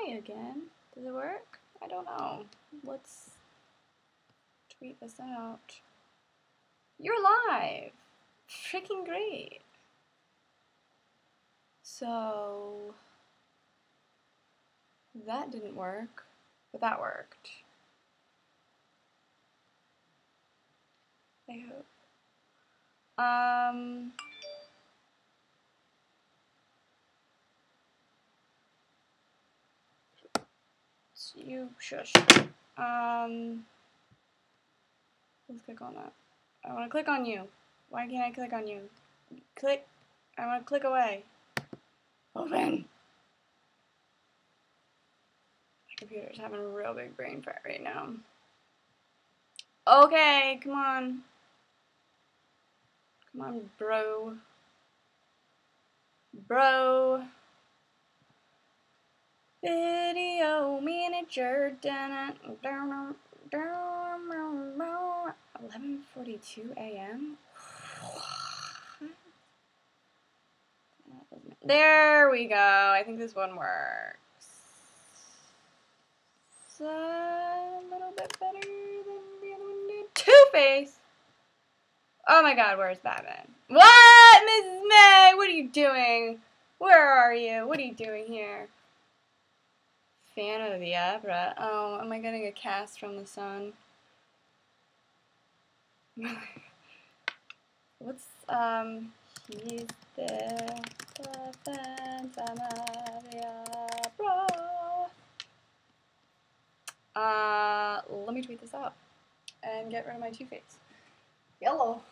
Hi again. Does it work? I don't know. Let's tweet this out. You're live! Freaking great! So, that didn't work, but that worked. I hope. You shush. Let's click on that. I want to click on you. Why can't I click on you? Click. I want to click away. Open. My computer's having a real big brain fart right now. Okay, come on. Come on, bro. Bro. Video manager. 11:42 a.m. There we go. I think this one works. It's a little bit better than the other one did. Two-Face! Oh my god, where's Batman? What? Mrs. May, what are you doing? Where are you? What are you doing here? Fan of the opera. Oh, am I getting a cast from the sun? What's, he's the Phantom of the Opera. Let me tweet this out and get rid of my Two-Face. Yellow.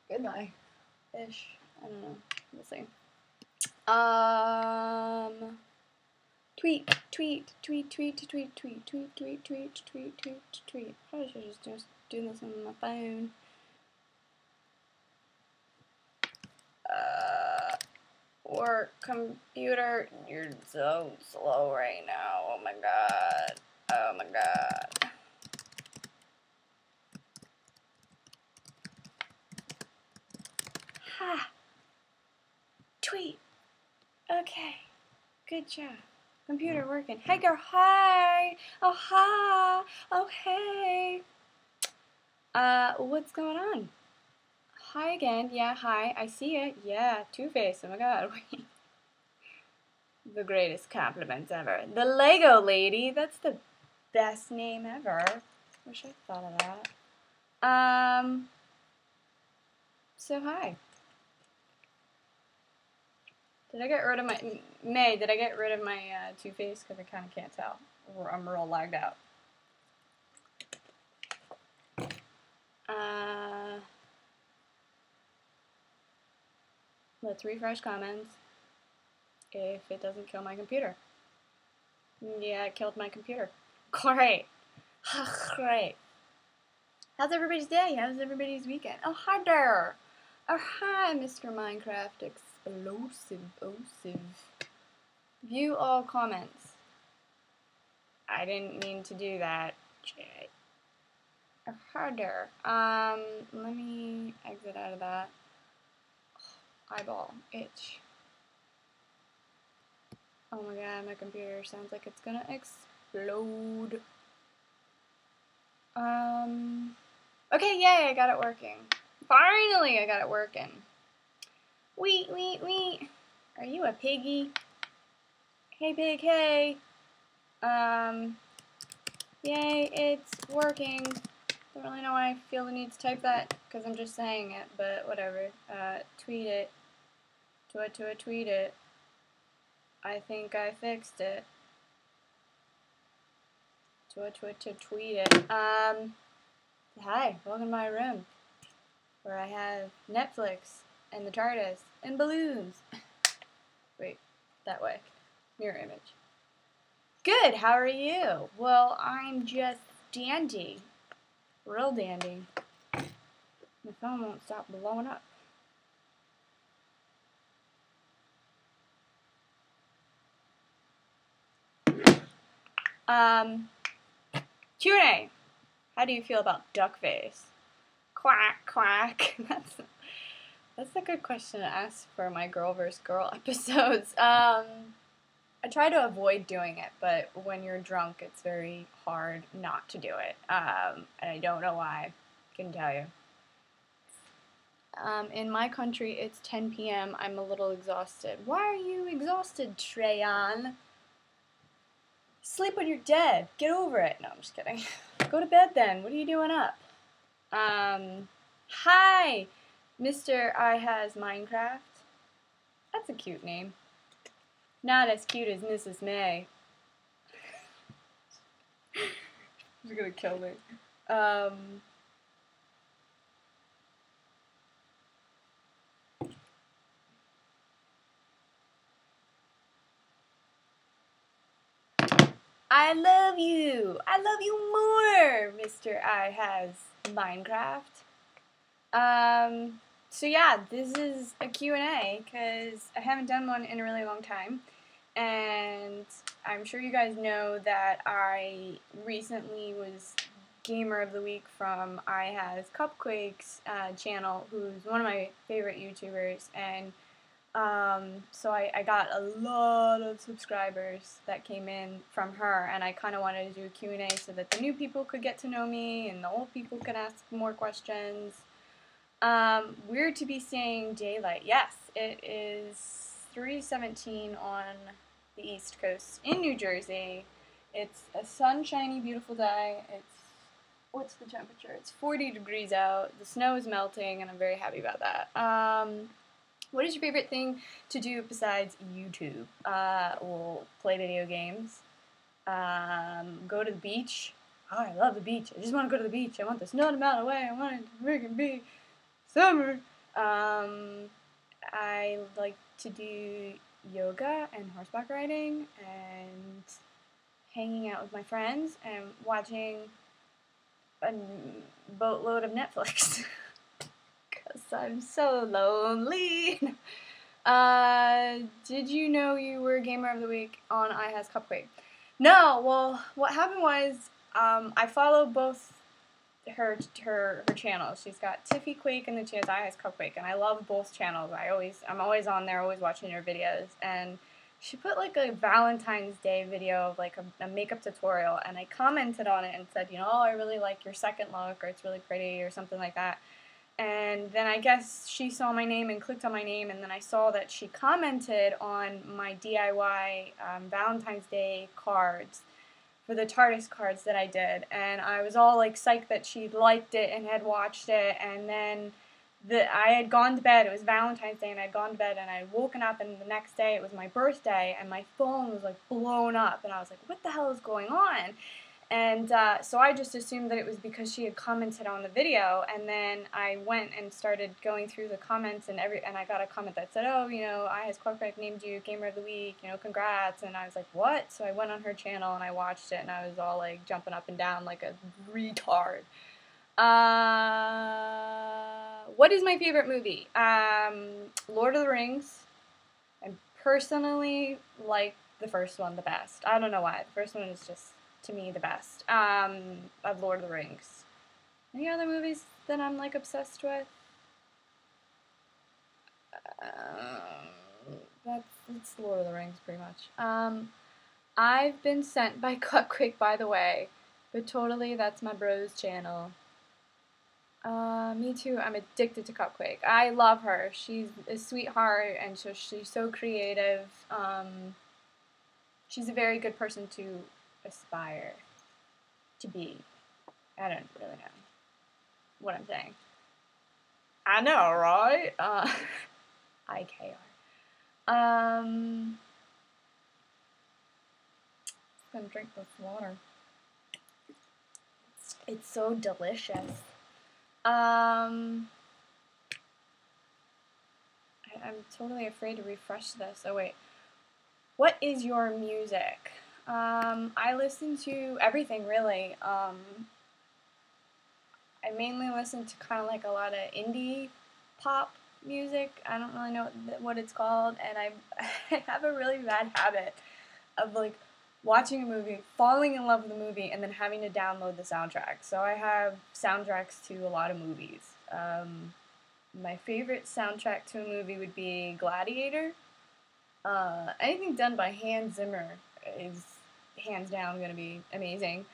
Good night. Ish. I don't know. We'll see. Tweet. Probably should just do this on my phone. Work computer, you're so slow right now. Oh my god. Oh my god. Ha. Tweet. Okay. Good job. Computer working. Hey girl, hi. Oh hi. Oh hey. What's going on? Hi again. Yeah, hi. I see it. Yeah, Two-Face. Oh my god. The greatest compliments ever. The Lego lady. That's the best name ever. Wish I thought of that. So hi. Did I get rid of my May? Did I get rid of my Two-Face? Because I kind of can't tell. I'm real lagged out. Let's refresh comments. If it doesn't kill my computer. Yeah, it killed my computer. Great. Great. How's everybody's day? How's everybody's weekend? Oh, hi there. Oh, hi, Mr. Minecraft Explosive. View all comments. I didn't mean to do that. Shit. Oh, hi there. Let me exit out of that. Eyeball. Itch. Oh my god, my computer sounds like it's gonna explode. Okay, yay, I got it working. Finally, I got it working. Wee. Are you a piggy? Hey, pig, hey. Yay, it's working. Don't really know why I feel the need to type that, because I'm just saying it, but whatever. Tweet it. Tweet it. I think I fixed it. Tweet it. Hi, welcome to my room, where I have Netflix, and the TARDIS, and balloons. Wait, that way. Mirror image. Good, how are you? Well, I'm just dandy. Real dandy. My phone won't stop blowing up. Q&A. How do you feel about Duckface? Quack, quack. That's a good question to ask for my Girl vs. Girl episodes. I try to avoid doing it, but when you're drunk, it's very hard not to do it. And I don't know why. I can tell you. In my country, it's 10 p.m. I'm a little exhausted. Why are you exhausted, Treyan? Sleep when you're dead. Get over it. No, I'm just kidding. Go to bed then. What are you doing up? Hi, Mr. I Has Minecraft. That's a cute name. Not as cute as Mrs. May. She's gonna kill me. I love you. I love you more, Mr. I Has Minecraft. So yeah, this is a Q&A because I haven't done one in a really long time. And I'm sure you guys know that I recently was Gamer of the Week from I Has Cupquake's channel, who's one of my favorite YouTubers, and so I got a lot of subscribers that came in from her, and I kind of wanted to do a Q&A so that the new people could get to know me and the old people could ask more questions. We're to be seeing daylight. Yes, it is 3:17 on the East Coast in New Jersey. It's a sunshiny, beautiful day. What's the temperature? It's 40 degrees out. The snow is melting, and I'm very happy about that. What is your favorite thing to do besides YouTube? Well, play video games. Go to the beach. Oh, I love the beach. I just want to go to the beach. I want the snow to melt away. I want it to freaking be summer. I like to do yoga and horseback riding and hanging out with my friends and watching a boatload of Netflix. Because I'm so lonely. Did you know you were Gamer of the Week on I Has Cupquake? No, well, what happened was, I follow both her channels. She's got Tiffy Quake and then she has I Has Cupquake, and I love both channels. I'm always on there, always watching her videos, and she put like a Valentine's Day video of like a makeup tutorial, and I commented on it and said, you know, oh, I really like your second look, or it's really pretty, or something like that. And then I guess she saw my name and clicked on my name, and then I saw that she commented on my DIY Valentine's Day cards for the TARDIS cards that I did, and I was all like psyched that she liked it and had watched it, and then I had gone to bed. It was Valentine's Day, and I'd gone to bed, and I'd woken up, and the next day it was my birthday, and my phone was like blown up, and I was like, what the hell is going on? And so I just assumed that it was because she had commented on the video, and then I went and started going through the comments, and I got a comment that said, oh, you know, I Has Cupquake named you Gamer of the Week, you know, congrats, and I was like, what? So I went on her channel, and I watched it, and I was all, like, jumping up and down like a retard. What is my favorite movie? Lord of the Rings. I personally like the first one the best. I don't know why. The first one is just, to me, the best of Lord of the Rings. Any other movies that I'm like obsessed with? That's Lord of the Rings pretty much. I've been sent by Cupquake, by the way, but totally that's my bro's channel. Me too. I'm addicted to Cupquake. I love her. She's a sweetheart, and so she's so creative. She's a very good person to aspire to be. I don't really know what I'm saying. I know, right? IKR. I'm gonna drink this water. It's so delicious. I'm totally afraid to refresh this. Oh wait. What is your music? I listen to everything, really. I mainly listen to kind of like a lot of indie pop music. I don't really know what it's called, and I have a really bad habit of like watching a movie, falling in love with the movie, and then having to download the soundtrack. So I have soundtracks to a lot of movies. My favorite soundtrack to a movie would be Gladiator. Anything done by Hans Zimmer is hands down going to be amazing.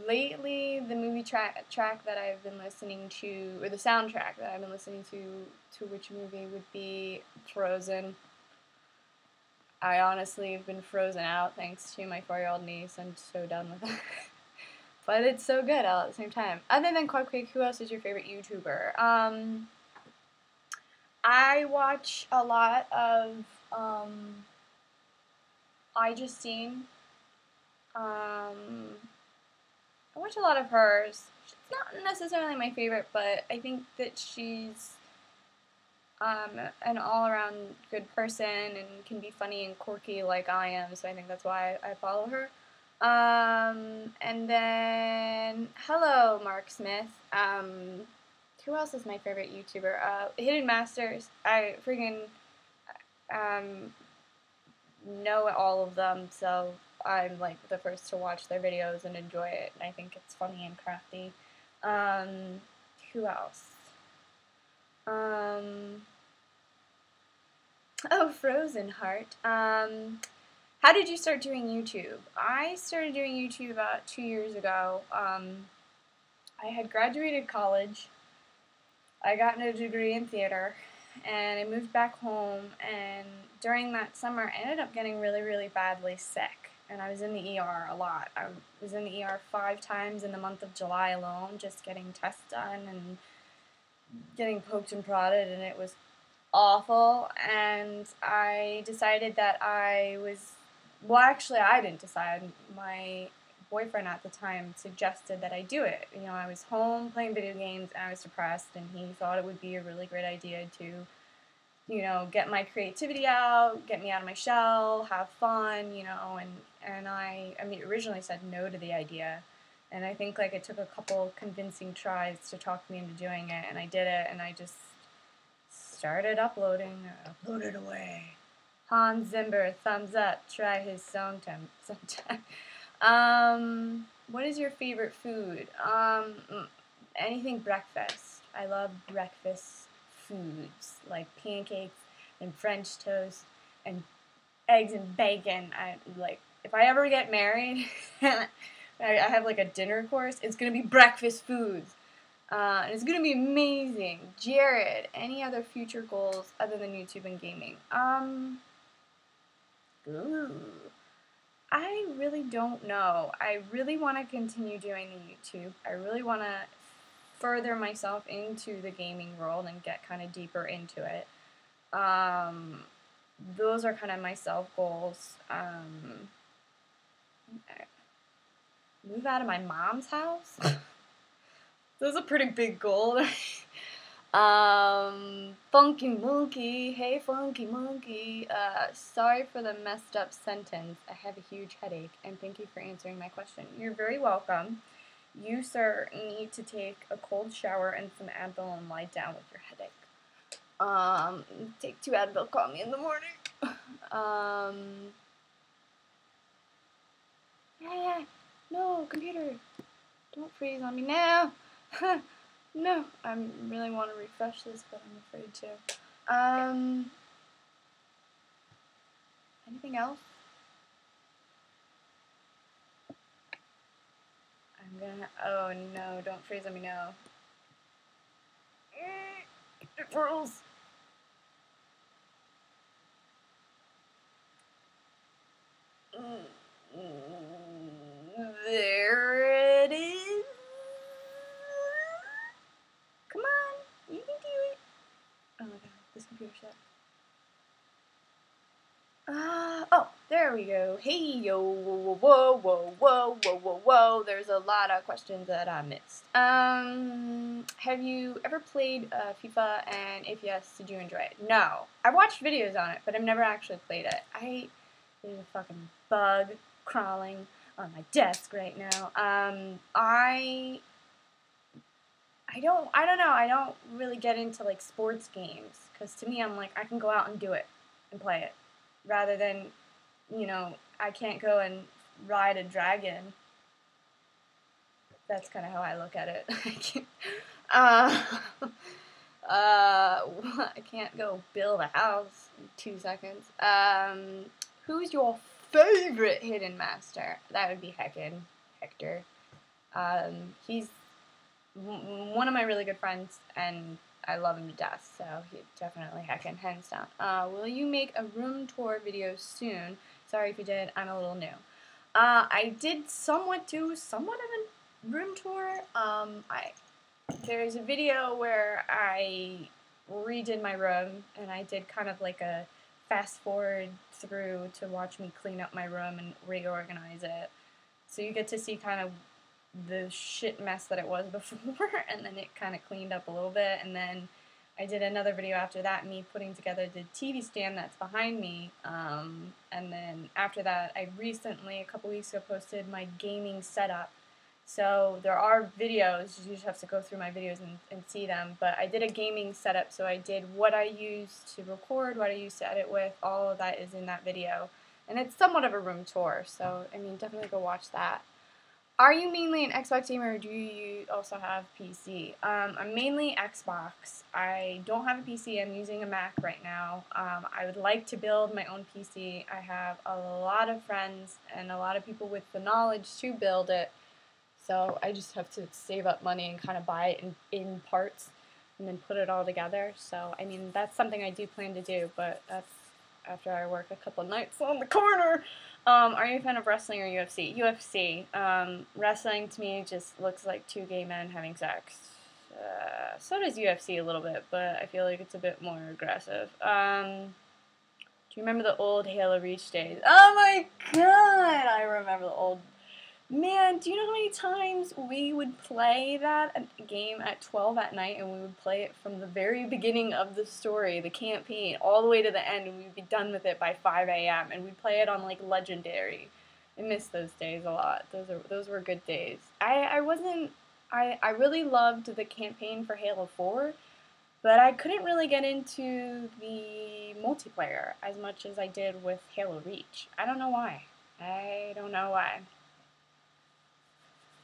Lately, the movie track that I've been listening to, or the soundtrack that I've been listening to which movie would be Frozen. I honestly have been frozen out thanks to my 4-year-old niece. I'm so done with it. But it's so good all at the same time. Other than Quackquake, who else is your favorite YouTuber? I watch a lot of I Just Seen. I watch a lot of hers. She's not necessarily my favorite, but I think that she's an all-around good person and can be funny and quirky like I am, so I think that's why I follow her. And then, hello, Mark Smith. Who else is my favorite YouTuber? Hidden Masters. I freaking know all of them, so I'm like the first to watch their videos and enjoy it, and I think it's funny and crafty. Who else? Oh, Frozen Heart. How did you start doing YouTube? I started doing YouTube about 2 years ago. I had graduated college. I got a degree in theater, and I moved back home, and during that summer, I ended up getting really, really badly sick, and I was in the ER a lot. I was in the ER 5 times in the month of July alone, just getting tests done and getting poked and prodded, and it was awful, and I decided that well, actually, I didn't decide. My boyfriend at the time suggested that I do it. You know, I was home playing video games, and I was depressed, and he thought it would be a really great idea to, you know, get my creativity out, get me out of my shell, have fun, you know, and I mean, originally said no to the idea, and I think, like, it took a couple convincing tries to talk me into doing it, and I did it, and I just started uploading. I uploaded away. Hans Zimmer, thumbs up. Try his song sometime. What is your favorite food? Anything breakfast. I love breakfast foods like pancakes and French toast and eggs and bacon. If I ever get married, I have like a dinner course. It's gonna be breakfast foods. And it's going to be amazing. Jared, any other future goals other than YouTube and gaming? I really don't know. I really want to continue doing the YouTube. I really want to further myself into the gaming world and get kind of deeper into it. Those are kind of my self goals. Move out of my mom's house? That's a pretty big goal. Funky Monkey. Hey, Funky Monkey. Sorry for the messed up sentence. I have a huge headache, and thank you for answering my question. You're very welcome. You, sir, need to take a cold shower and some Advil and lie down with your headache. Take 2 Advil, call me in the morning. Yeah. No, computer. Don't freeze on me now. No, I really want to refresh this, but I'm afraid to. Anything else? Oh no, don't freeze on me now. It froze. There it is. Come on, you can do it. Oh my god, this computer shut. Oh, there we go. Hey, yo, whoa, whoa, whoa, whoa, whoa, whoa, whoa. There's a lot of questions that I missed. Have you ever played FIFA, and if yes, did you enjoy it? No. I've watched videos on it, but I've never actually played it. There's a fucking bug crawling on my desk right now. I don't know. I don't really get into, like, sports games, because to me, I'm like, I can go out and do it and play it, rather than, you know, I can't go and ride a dragon. That's kind of how I look at it. I can't go build a house in 2 seconds. Who's your favorite hidden master? That would be Hector. He's one of my really good friends, and I love him to death, so he's definitely Heckin', hands down. Will you make a room tour video soon? Sorry if you did, I'm a little new. I did somewhat of a room tour. There's a video where I redid my room, and I did kind of like a fast forward through to watch me clean up my room and reorganize it. So you get to see kind of the shit mess that it was before, and then it kind of cleaned up a little bit, and then I did another video after that, me putting together the TV stand that's behind me, and then after that, I recently, a couple weeks ago, posted my gaming setup. So there are videos, you just have to go through my videos and see them, but I did a gaming setup, so I did what I used to record, what I used to edit with, all of that is in that video, and it's somewhat of a room tour, so, I mean, definitely go watch that. Are you mainly an Xbox gamer, or do you also have PC? I'm mainly Xbox. I don't have a PC. I'm using a Mac right now. I would like to build my own PC. I have a lot of friends and a lot of people with the knowledge to build it. So I just have to save up money and kind of buy it in parts and then put it all together. So, I mean, that's something I do plan to do, but that's after I work a couple nights on the corner. Are you a fan of wrestling or UFC? UFC. Wrestling to me just looks like two gay men having sex. So does UFC a little bit, but I feel like it's a bit more aggressive. Do you remember the old Halo Reach days? Oh my god, I remember the old... Man, do you know how many times we would play that game at 12 at night, and we would play it from the very beginning of the story, the campaign, all the way to the end, and we'd be done with it by 5 a.m., and we'd play it on, like, Legendary. I miss those days a lot. Those were good days. I really loved the campaign for Halo 4, but I couldn't really get into the multiplayer as much as I did with Halo Reach. I don't know why. I don't know why.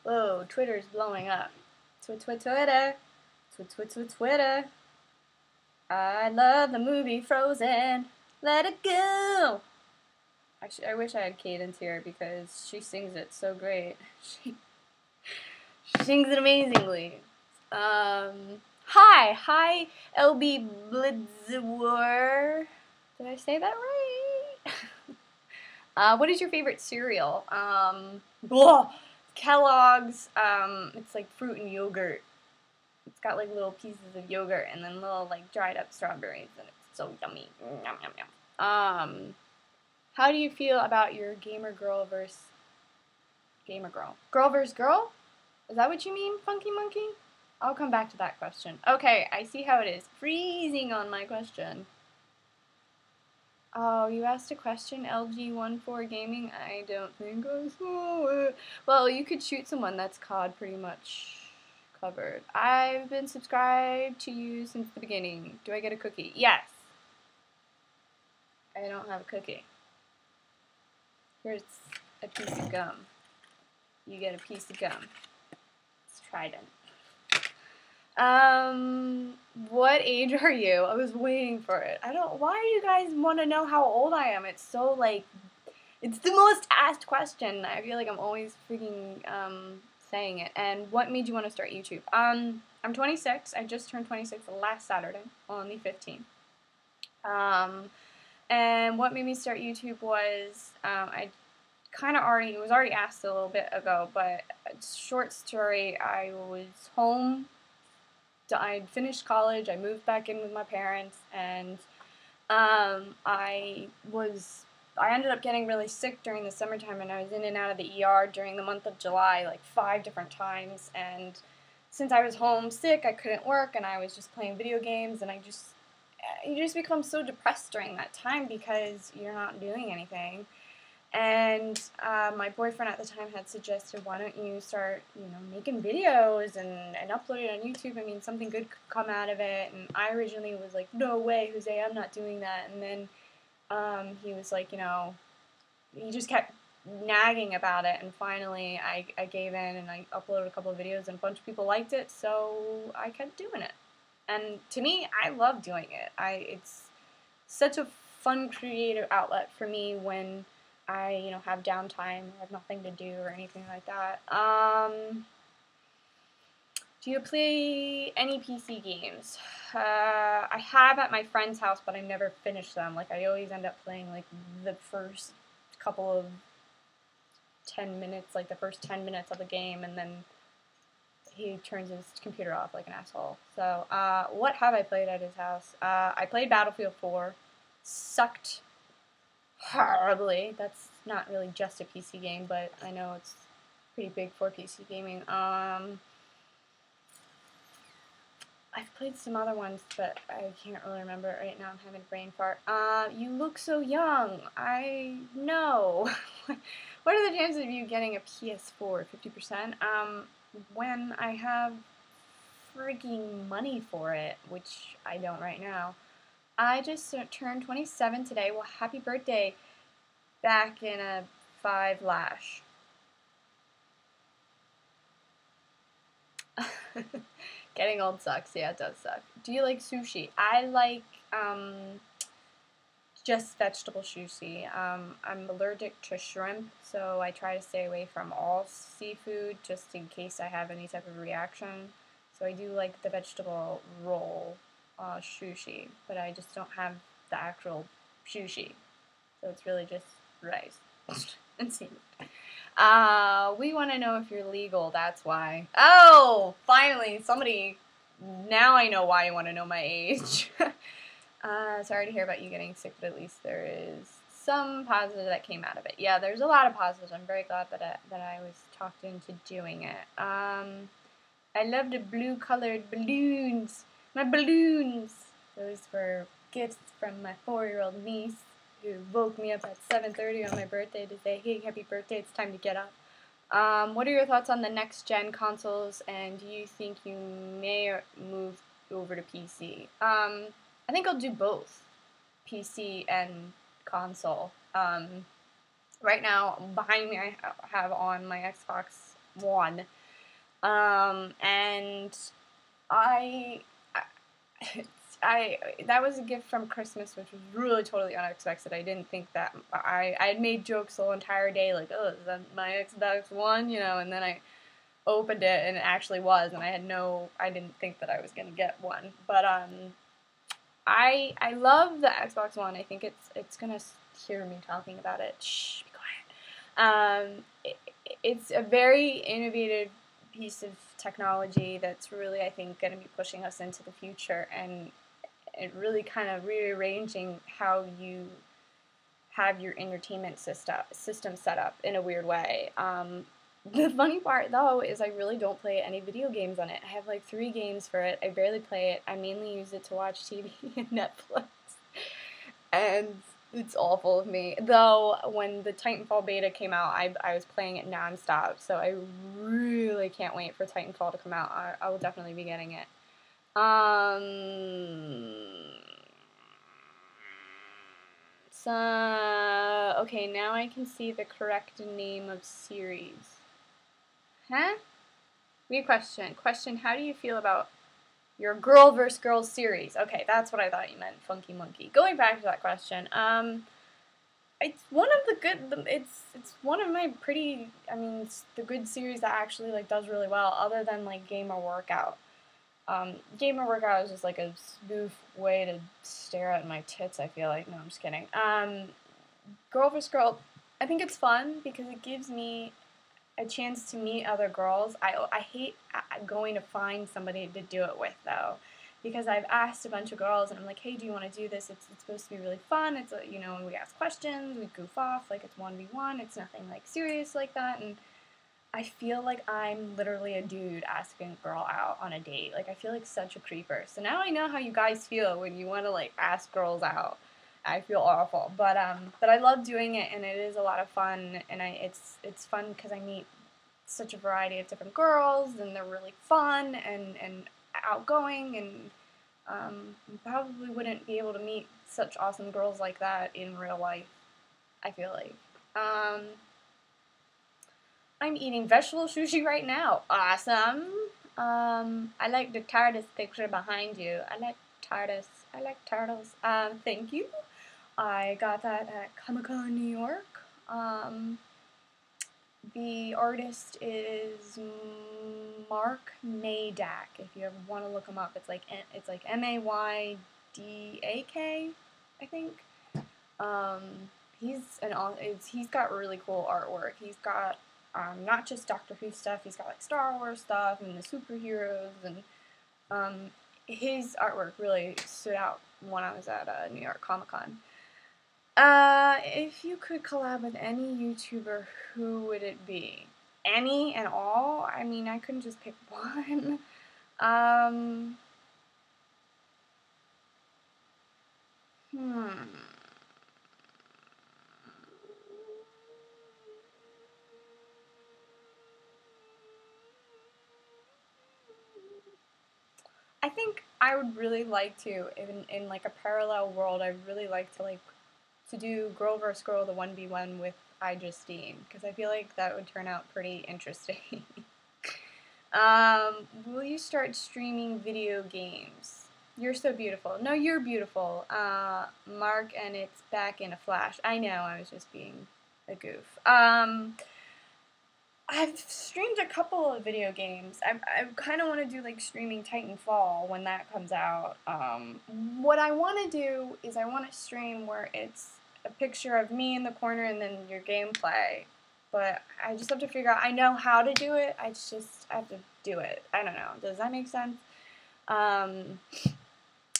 Whoa, Twitter's blowing up. Twitter. Twitter. I love the movie Frozen. Let it go. Actually, I wish I had Cadence here because she sings it so great. She sings it amazingly. Hi, LB Blitzwar. Did I say that right? What is your favorite cereal? Kellogg's, it's like fruit and yogurt. It's got like little pieces of yogurt and then little like dried up strawberries, and it's so yummy. Yum, yum, yum. How do you feel about your gamer girl versus gamer girl? Girl versus girl? Is that what you mean, Funky Monkey? I'll come back to that question. Okay, I see how it is. Freezing on my question. Oh, you asked a question, LG14 Gaming? I don't think I saw it. Well, you could shoot someone, that's COD pretty much covered. I've been subscribed to you since the beginning. Do I get a cookie? Yes. I don't have a cookie. Here's a piece of gum. You get a piece of gum. It's Trident. What age are you? I was waiting for it. Why do you guys want to know how old I am? It's so, like, it's the most asked question. I feel like I'm always freaking, saying it. And what made you want to start YouTube? I'm 26. I just turned 26 last Saturday, on the 15th. And what made me start YouTube was, I kind of was already asked a little bit ago, but short story, I was home. I'd finished college, I moved back in with my parents, and I ended up getting really sick during the summertime, and I was in and out of the ER during the month of July, like 5 different times, and since I was home sick, I couldn't work, and I was just playing video games, and you just become so depressed during that time because you're not doing anything. And my boyfriend at the time had suggested, why don't you start, making videos and upload it on YouTube? I mean, something good could come out of it. And I originally was like, no way, Jose, I'm not doing that. And then he was like, he just kept nagging about it. And finally, I gave in and I uploaded a couple of videos, and a bunch of people liked it, so I kept doing it. And to me, I love doing it. It's such a fun creative outlet for me when I, you know, have downtime, have nothing to do or anything like that. Do you play any PC games? I have at my friend's house, but I never finish them. Like, I always end up playing, like, the first couple of 10 minutes, like the first 10 minutes of the game, and then he turns his computer off like an asshole. So, what have I played at his house? I played Battlefield 4. Sucked horribly. That's not really just a PC game, but I know it's pretty big for PC gaming. I've played some other ones, but I can't really remember it right now. I'm having a brain fart. You look so young. I know. What are the chances of you getting a PS4? 50%? When I have freaking money for it, which I don't right now. I just turned 27 today. Well, happy birthday. Back in a 5 lash. Getting old sucks. Yeah, it does suck. Do you like sushi? I like just vegetable sushi. I'm allergic to shrimp, so I try to stay away from all seafood just in case I have any type of reaction. So I do like the vegetable roll sushi, but I just don't have the actual sushi. So it's really just rice and seafood. We want to know if you're legal, that's why. Oh, finally, somebody, now I know why you want to know my age. Sorry to hear about you getting sick, but at least there is some positive that came out of it. Yeah, there's a lot of positives. I'm very glad that I was talked into doing it. I love the blue-colored balloons. My balloons! Those were gifts from my 4-year-old niece, who woke me up at 7:30 on my birthday to say, hey, happy birthday, it's time to get up. What are your thoughts on the next-gen consoles, and do you think you may move over to PC? I think I'll do both, PC and console. Right now, behind me, I have on my Xbox One, and that was a gift from Christmas, which was really totally unexpected. I didn't think that. I had made jokes the whole entire day, like, oh, is that my Xbox One? You know, and then I opened it, and it actually was, and I didn't think that I was going to get one. But, I love the Xbox One. I think it's going to hear me talking about it. Shh, be quiet. It's a very innovative piece of technology that's really, I think, going to be pushing us into the future, and it really kind of rearranging how you have your entertainment system set up in a weird way. The funny part, though, is I really don't play any video games on it. I have like 3 games for it. I barely play it. I mainly use it to watch TV and Netflix. And it's awful of me. Though, when the Titanfall beta came out, I was playing it nonstop. So I really can't wait for Titanfall to come out. I will definitely be getting it. Okay, now I can see the correct name of series. Huh? Weird question. Question, how do you feel about your girl vs. girls series? Okay, that's what I thought you meant, Funky Monkey. Going back to that question, it's one of the good, it's one of my pretty, I mean, it's the good series that actually, like, does really well, other than, like, Gamer Workout. Gamer Workout is just, like, a spoof way to stare at my tits, I feel like. No, I'm just kidding. Girl vs. Girl, I think it's fun because it gives me a chance to meet other girls. I hate going to find somebody to do it with, though, because I've asked a bunch of girls, and I'm like, hey, do you want to do this? It's supposed to be really fun. It's, you know, we ask questions, we goof off, like, it's 1v1, it's nothing, like, serious like that, and I feel like I'm literally a dude asking a girl out on a date. Like, I feel like such a creeper. So now I know how you guys feel when you want to, like, ask girls out. I feel awful, but I love doing it, and it is a lot of fun, and it's fun because I meet such a variety of different girls, and they're really fun and outgoing, and probably wouldn't be able to meet such awesome girls like that in real life, I feel like. I'm eating vegetable sushi right now. Awesome. I like the TARDIS picture behind you. I like TARDIS. I like turtles. Thank you. I got that at Comic-Con New York. The artist is Mark Maydak. If you ever want to look him up, it's like Maydak, I think. He's got really cool artwork. He's got not just Doctor Who stuff. He's got like Star Wars stuff and the superheroes, and his artwork really stood out when I was at New York Comic-Con. If you could collab with any YouTuber, who would it be? Any and all? I mean, I couldn't just pick one. I think I would really like to, in like a parallel world, I'd really like to do Girl vs. Girl, the 1v1 with iJustine, because I feel like that would turn out pretty interesting. Will you start streaming video games? You're so beautiful. No, you're beautiful. Mark, and it's back in a flash. I know, I was just being a goof. I've streamed a couple of video games. I kind of want to do like streaming Titanfall when that comes out. What I want to do is I want to stream where it's a picture of me in the corner and then your gameplay. But I just have to figure out, I know how to do it, I just have to do it. I don't know. Does that make sense?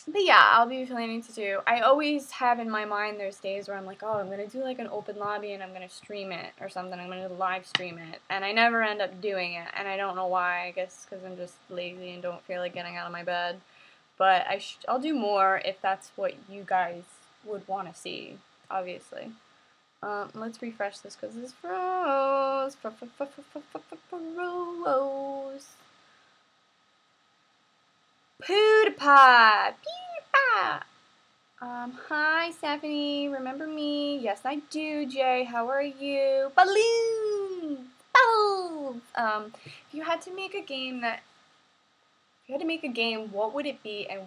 But yeah, I'll be planning to do. I always have in my mind, there's days where I'm like, oh, I'm going to do like an open lobby and I'm going to stream it or something. I'm going to live stream it. And I never end up doing it. And I don't know why. I guess because I'm just lazy and don't feel like getting out of my bed. But I'll do more if that's what you guys would want to see, obviously. Let's refresh this because this froze. Froze. PewDiePie! PewDiePie! Hi, Stephanie. Remember me? Yes, I do, Jay. How are you? Balloons! Bubbles! If you had to make a game what would it be and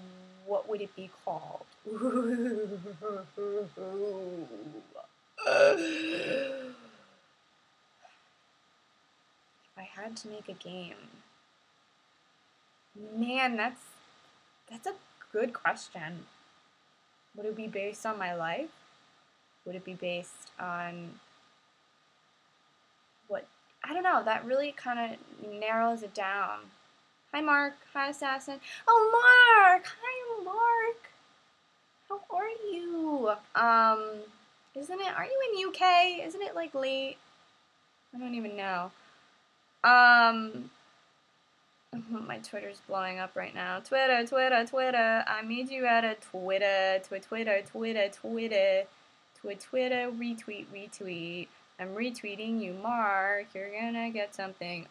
what would it be called? If I had to make a game. Man, that's a good question. Would it be based on my life? Would it be based on what? I don't know. That really kind of narrows it down. Hi, Mark. Hi, Assassin. Oh, Mark. Hi, Mark. How are you? Are you in UK? Isn't it like late? I don't even know. My Twitter's blowing up right now. Twitter. I made you out of Twitter. Twitter. Retweet. I'm retweeting you, Mark. You're gonna get something.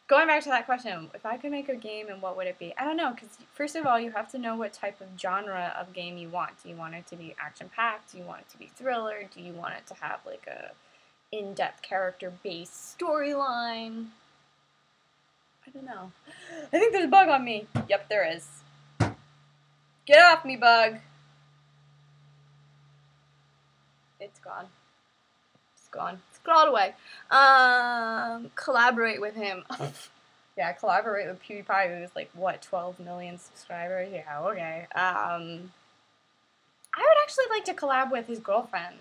Going back to that question, if I could make a game, and what would it be? I don't know, because first of all, you have to know what type of genre of game you want. Do you want it to be action-packed? Do you want it to be thriller? Do you want it to have like a in-depth character-based storyline? I don't know. I think there's a bug on me. Yep, there is. Get off me, bug. It's gone. It's gone. It's crawled away. Collaborate with him. Yeah, collaborate with PewDiePie, who's like, what, 12 million subscribers? Yeah, okay. I would actually like to collab with his girlfriend,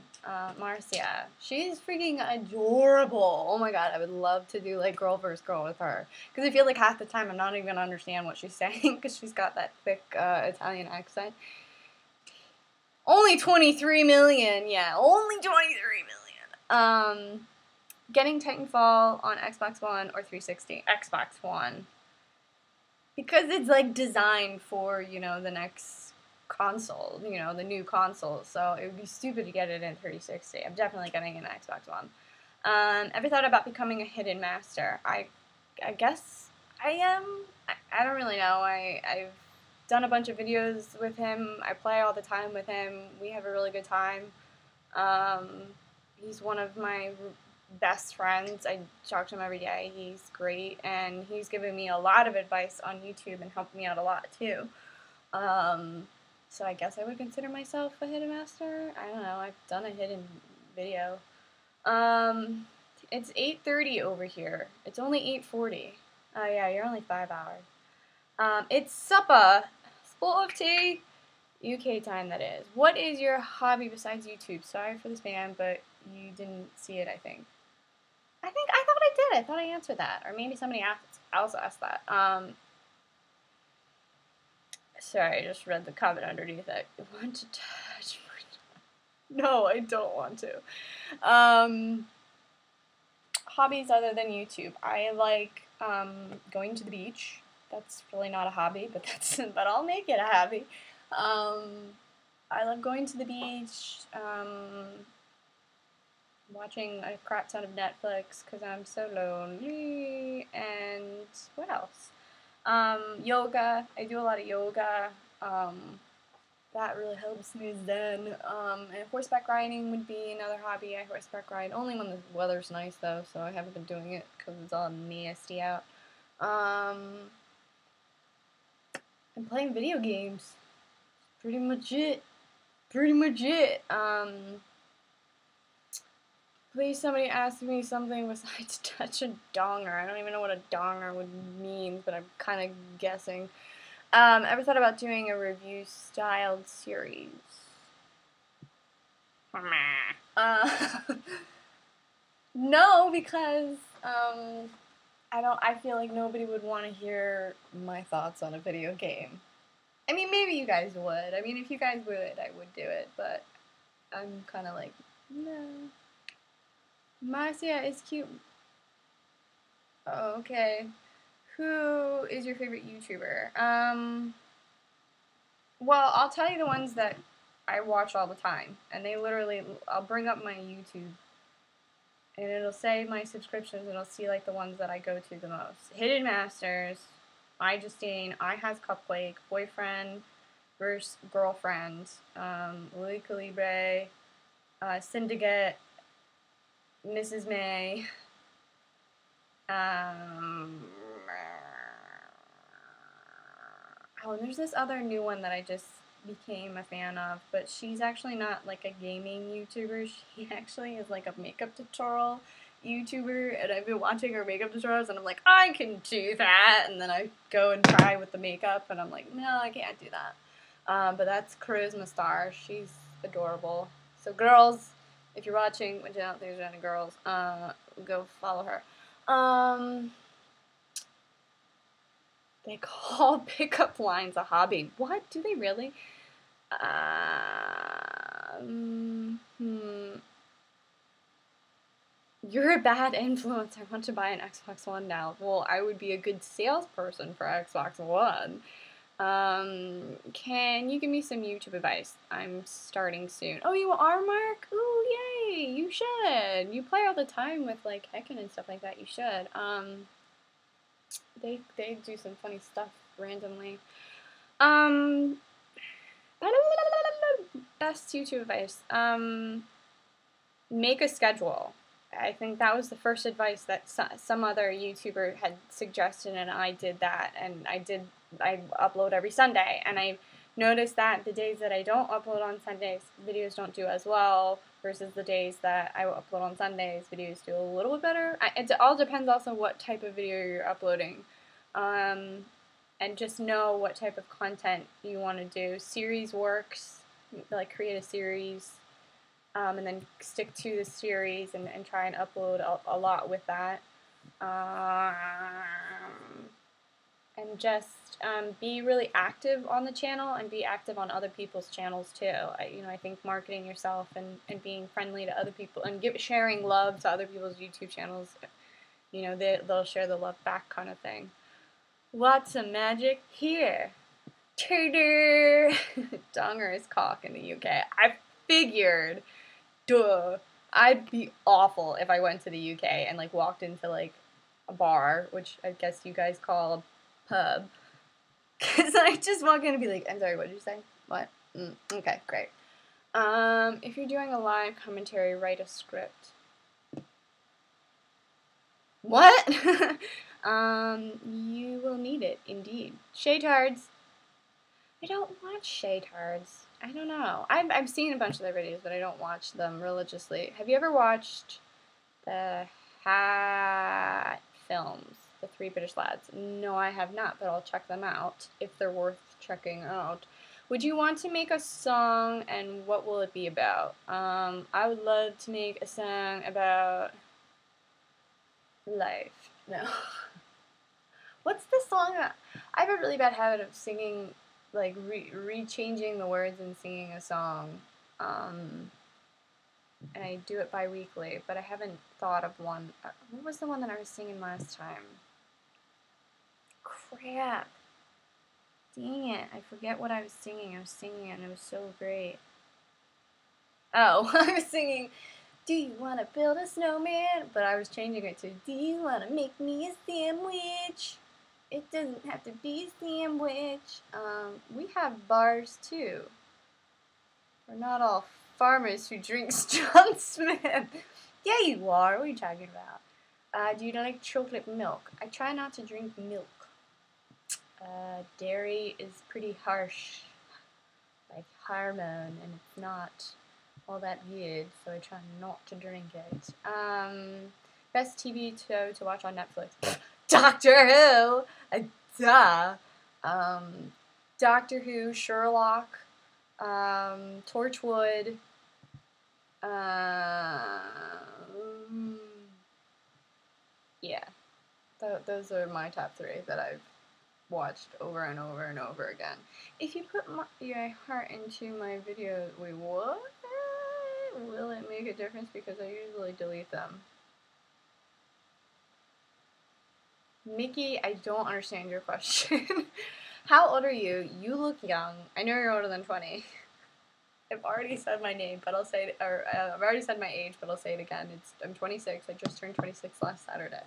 Marcia. She's freaking adorable. Oh my god, I would love to do like Girl vs. Girl with her. Because I feel like half the time I'm not even going to understand what she's saying because she's got that thick Italian accent. Only 23 million, yeah, only 23 million. Getting Titanfall on Xbox One or 360? Xbox One. Because it's like designed for, you know, the next console, you know, the new console, so it would be stupid to get it in 360. I'm definitely getting an Xbox One. Ever thought about becoming a hidden master? I guess I am. I don't really know. I've done a bunch of videos with him. I play all the time with him. We have a really good time. He's one of my best friends. I talk to him every day. He's great, and he's given me a lot of advice on YouTube and helped me out a lot too. So I guess I would consider myself a hidden master. I don't know. I've done a hidden video. It's 8:30 over here. It's only 8:40. Oh yeah, you're only 5 hours. It's supper. Full of tea. UK time, that is. What is your hobby besides YouTube? Sorry for the spam, but you didn't see it, I think. I thought I did. I thought I answered that. Or maybe somebody else asked that. Sorry, I just read the comment underneath it. You want to touch my... No, I don't want to. Hobbies other than YouTube. I like going to the beach. That's really not a hobby, but but I'll make it a hobby. I love going to the beach, watching a crap ton of Netflix because I'm so lonely, and what else? Yoga. I do a lot of yoga. That really helps me zen. And horseback riding would be another hobby. I horseback ride only when the weather's nice though, so I haven't been doing it because it's all nasty out. And playing video games. Pretty much it. Please somebody ask me something besides touch a donger. I don't even know what a donger would mean, but I'm kind of guessing. Ever thought about doing a review-styled series? No, because I feel like nobody would want to hear my thoughts on a video game. I mean, maybe you guys would. I mean, if you guys would, I would do it, but I'm kind of like, no. Marcia is cute. Oh, okay. Who is your favorite YouTuber? Well, I'll tell you the ones that I watch all the time, and they literally, I'll bring up my YouTube, and it'll say my subscriptions, and it'll see, like, the ones that I go to the most. Hidden Masters, iJustine, I Has Cupquake, Boyfriend vs. Girlfriend, Louis Calibre, Syndicate, Mrs. May, oh, and there's this other new one that I just became a fan of, but she's actually not like a gaming YouTuber. She actually is like a makeup tutorial YouTuber, and I've been watching her makeup tutorials, and I'm like, I can do that, and then I go and try with the makeup, and I'm like, no, I can't do that. But that's Charisma Star. She's adorable. So girls, if you're watching, which I don't think there's any girls, go follow her. They call pickup lines a hobby. What? Do they really? You're a bad influence. I want to buy an Xbox One now. Well, I would be a good salesperson for Xbox One. Can you give me some YouTube advice? I'm starting soon. Oh, you are, Mark? Ooh, yay! You should. You play all the time with, like, Heckin' and stuff like that. You should. They do some funny stuff randomly. Best YouTube advice. Make a schedule. I think that was the first advice that some other YouTuber had suggested, and I did that, and I upload every Sunday, and I noticed that the days that I don't upload on Sundays, videos don't do as well, versus the days that I upload on Sundays, videos do a little bit better. It all depends also what type of video you're uploading, and just know what type of content you want to do. Series works, like create a series, and then stick to the series and try and upload a lot with that. And just be really active on the channel and be active on other people's channels too. I think marketing yourself and being friendly to other people and sharing love to other people's YouTube channels, they'll share the love back kind of thing. Lots of magic here. Trader! Donger is cock in the UK. I figured. Duh. I'd be awful if I went to the UK and like walked into like a bar, which I guess you guys call a pub. Because I just walk in and be like, I'm sorry, what did you say? What? Okay, great. If you're doing a live commentary, write a script. What? You will need it, indeed. Shaytards. I don't watch Shaytards. I don't know. I've seen a bunch of their videos, but I don't watch them religiously. Have you ever watched the Hat films? The Three British Lads? No, I have not, but I'll check them out if they're worth checking out. Would you want to make a song, and what will it be about? I would love to make a song about life. No. What's the song that... I have a really bad habit of singing, like, re-changing the words and singing a song. And I do it bi-weekly, but I haven't thought of one. What was the one that I was singing last time? Crap. Dang it. I forget what I was singing. I was singing it, and it was so great. Oh, I was singing, do you want to build a snowman? But I was changing it to, do you want to make me a sandwich? It doesn't have to be a sandwich. We have bars, too. We're not all farmers who drink John Smith. Yeah, you are. What are you talking about? Do you like chocolate milk? I try not to drink milk. Dairy is pretty harsh, like hormone, and it's not all that good, so I try not to drink it. Best TV show to watch on Netflix. Doctor Who! Duh! Doctor Who, Sherlock, Torchwood, yeah. Those are my top 3 that I've watched over and over and over again. If you put your heart into my videos, wait, what? Will it make a difference? Because I usually delete them. Mickey, I don't understand your question. How old are you? You look young. I know you're older than 20. I've already said my name, but I'll say it, or I've already said my age, but I'll say it again. I'm 26. I just turned 26 last Saturday.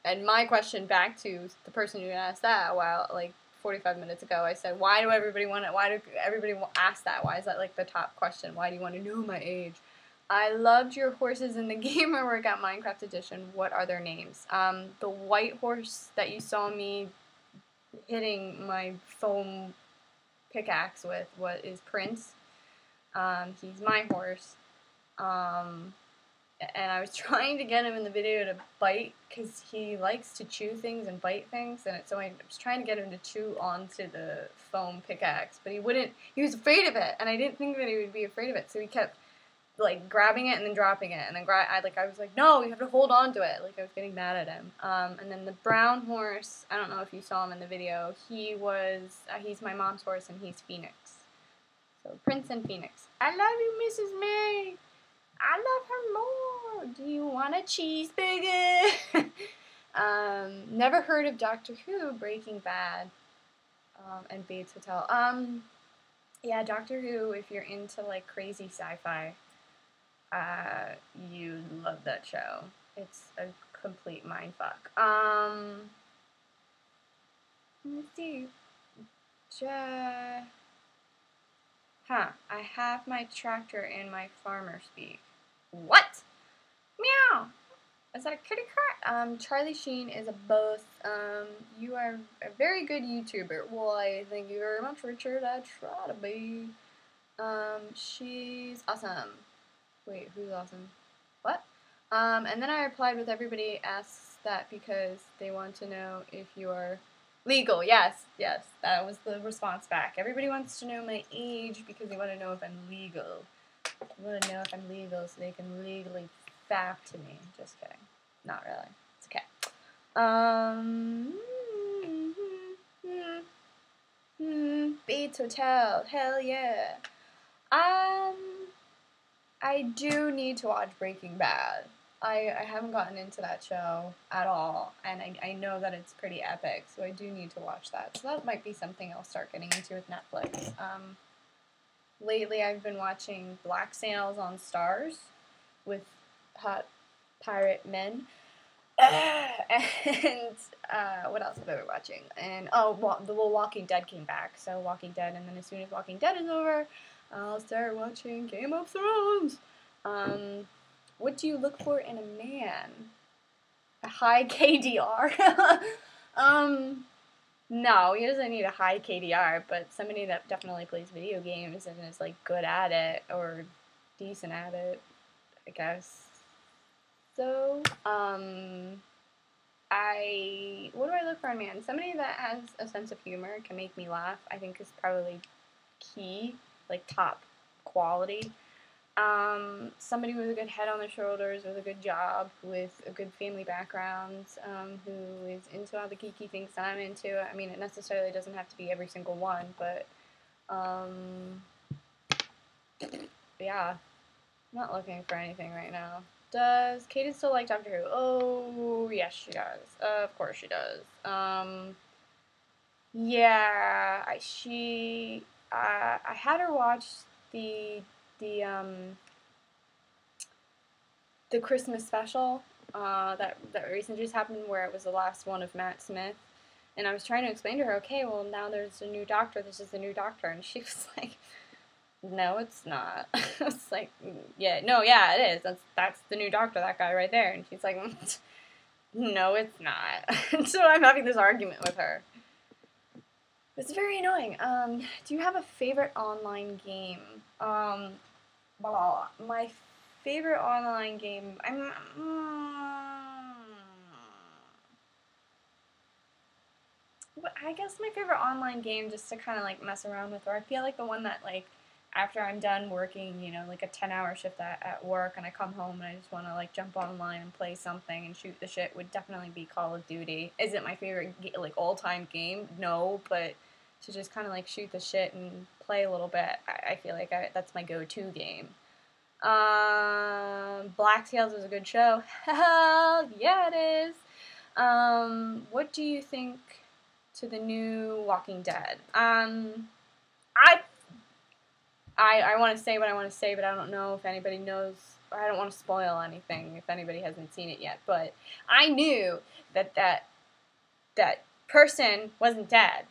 And my question back to the person who asked that, like 45 minutes ago, I said, why do everybody ask that? Why is that like the top question? Why do you want to know my age? I loved your horses in the Gamer Workout Minecraft Edition. What are their names? The white horse that you saw me hitting my foam pickaxe with is Prince. He's my horse. And I was trying to get him in the video to bite, because he likes to chew things and bite things, and so I was trying to get him to chew onto the foam pickaxe, but he wouldn't. He was afraid of it, and I didn't think that he would be afraid of it, so he kept like grabbing it and then dropping it, and then I was like, no, you have to hold on to it. Like, I was getting mad at him. And then the brown horse, I don't know if you saw him in the video. He's my mom's horse, and he's Phoenix. So Prince and Phoenix. I love you, Mrs. May. I love her more. Do you want a cheeseburger? Never heard of Doctor Who, Breaking Bad, and Bates Hotel. Yeah, Doctor Who, if you're into like crazy sci-fi, you love that show. It's a complete mindfuck. Let's see. I have my tractor in my farmer speak. What? Meow! Is that a kitty cat? Charlie Sheen is a both. You are a very good YouTuber. Why, thank you very much, Richard. I try to be. She's awesome. Wait, who's awesome? What? And then I replied with everybody asks that because they want to know if you are legal. Yes, that was the response back. Everybody wants to know my age because they want to know if I'm legal. They want to know if I'm legal so they can legally fap to me. Just kidding. Not really. It's okay. Bates Hotel. Hell yeah. I do need to watch Breaking Bad. I haven't gotten into that show at all, and I know that it's pretty epic, so I do need to watch that. So that might be something I'll start getting into with Netflix. Lately I've been watching Black Sails on Stars with hot pirate men. And what else have I been watching? And The Walking Dead came back, so Walking Dead, and then as soon as Walking Dead is over, I'll start watching Game of Thrones. What do you look for in a man? A high KDR? No, he doesn't need a high KDR, but somebody that definitely plays video games and is, like, good at it, or decent at it, I guess. So, what do I look for in a man? Somebody that has a sense of humor, can make me laugh, I think is probably key, like, top quality. Somebody with a good head on their shoulders, with a good job, with a good family background, who is into all the geeky things that I'm into. I mean, it necessarily doesn't have to be every single one, but, yeah, I'm not looking for anything right now. Does Kaden still like Doctor Who? Oh, yes, she does. Of course she does. Yeah, I had her watch the Christmas special that recently just happened, where it was the last one of Matt Smith, and I was trying to explain to her, okay, well, now there's a new Doctor, this is the new Doctor, and she was like, no, it's not. I was like, yeah, no, yeah, it is. That's the new Doctor, that guy right there. And she's like, no, it's not. And so I'm having this argument with her. It's very annoying. Do you have a favorite online game? My favorite online game, I guess my favorite online game, just to kind of, like, mess around with, or I feel like the one that, like, after I'm done working, you know, like a 10-hour shift at work, and I come home and I just want to, like, jump online and play something and shoot the shit, would definitely be Call of Duty. Is it my favorite, like, all-time game? No, but to just kind of, like, shoot the shit and play a little bit, I feel like that's my go-to game. Black Sails is a good show. Hell yeah, it is. What do you think to the new Walking Dead? I want to say what I want to say, but I don't know if anybody knows. I don't want to spoil anything if anybody hasn't seen it yet. But I knew that person wasn't dead.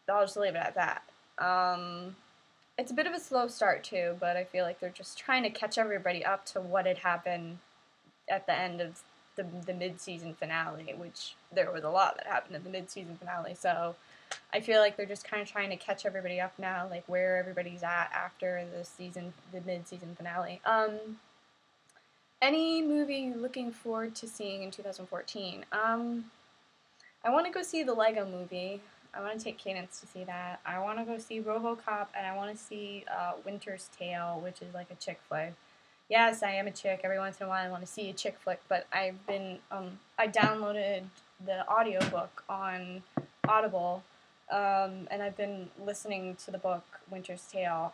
I'll just leave it at that. It's a bit of a slow start too, but I feel like they're just trying to catch everybody up to what had happened at the end of the mid-season finale, which there was a lot that happened in the mid-season finale. So I feel like they're just kind of trying to catch everybody up now, like where everybody's at after the mid-season finale. Any movie you're looking forward to seeing in 2014? I want to go see the Lego Movie. I want to take Cadence to see that. I want to go see RoboCop, and I want to see Winter's Tale, which is like a chick flick. Yes, I am a chick. Every once in a while I want to see a chick flick, but I downloaded the audiobook on Audible, and I've been listening to the book Winter's Tale,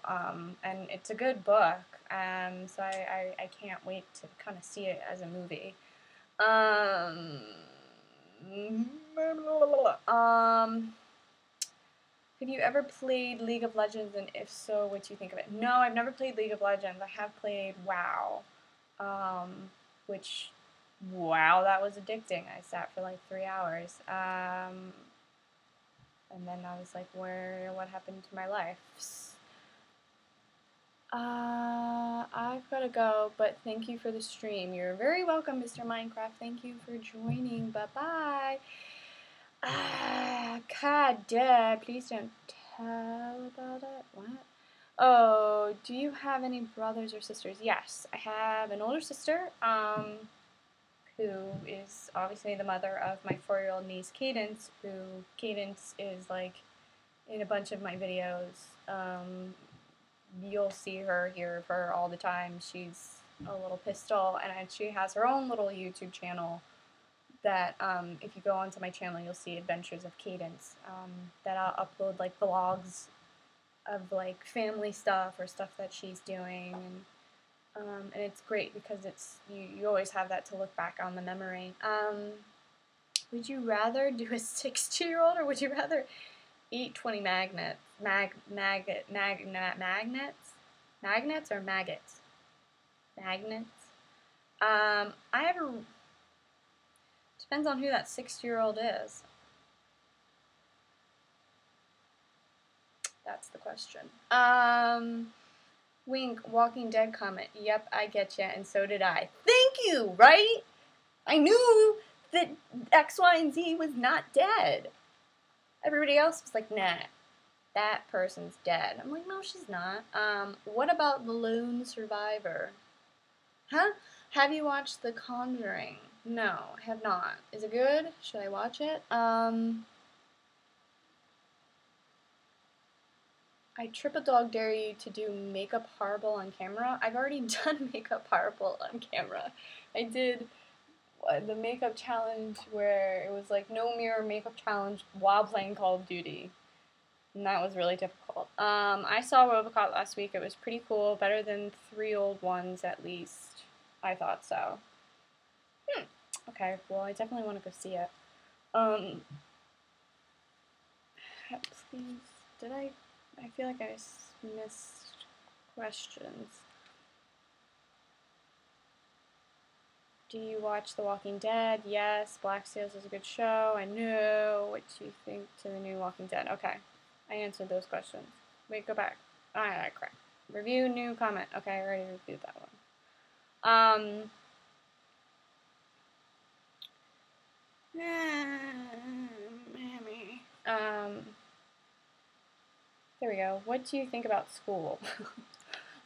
and it's a good book, so I can't wait to kind of see it as a movie. Have you ever played League of Legends, and if so, what do you think of it? No, I've never played League of Legends. I have played WoW, which, wow, that was addicting. I sat for like 3 hours, and then I was like, what happened to my life? I've got to go, but thank you for the stream. You're very welcome, Mr. Minecraft. Thank you for joining. Bye-bye. God, please don't tell about it. What? Oh, do you have any brothers or sisters? Yes, I have an older sister, who is obviously the mother of my 4-year-old niece, Cadence, who Cadence is, like, in a bunch of my videos. You'll see her, hear of her all the time. She's a little pistol, and she has her own little YouTube channel that, if you go onto my channel, you'll see Adventures of Cadence, that I'll upload, like, vlogs of, like, family stuff or stuff that she's doing, and it's great because it's, you always have that to look back on the memory. Would you rather do a 60-year-old, or would you rather eat 20 magnets? Magnets or maggots? Magnets. Depends on who that 60-year-old is. That's the question. Wink, Walking Dead comment. Yep, I get ya, and so did I. Thank you, right? I knew that X, Y, and Z was not dead. Everybody else was like, nah, that person's dead. I'm like, no, she's not. What about the lone survivor? Huh? Have you watched The Conjuring? No, I have not. Is it good? Should I watch it? I triple dog dare you to do makeup horrible on camera. I've already done makeup horrible on camera. I did the makeup challenge where it was like no mirror makeup challenge while playing Call of Duty. And that was really difficult. I saw Robocop last week. It was pretty cool. Better than 3 old ones at least. I thought so. Okay, well I definitely want to go see it. Please, did I feel like I missed questions. Do you watch The Walking Dead? Yes. Black Sails is a good show. I know. What do you think to the new Walking Dead? Okay. I answered those questions. Wait, go back. Alright, crap. Review, new comment. Okay, I already reviewed that one. There we go. What do you think about school?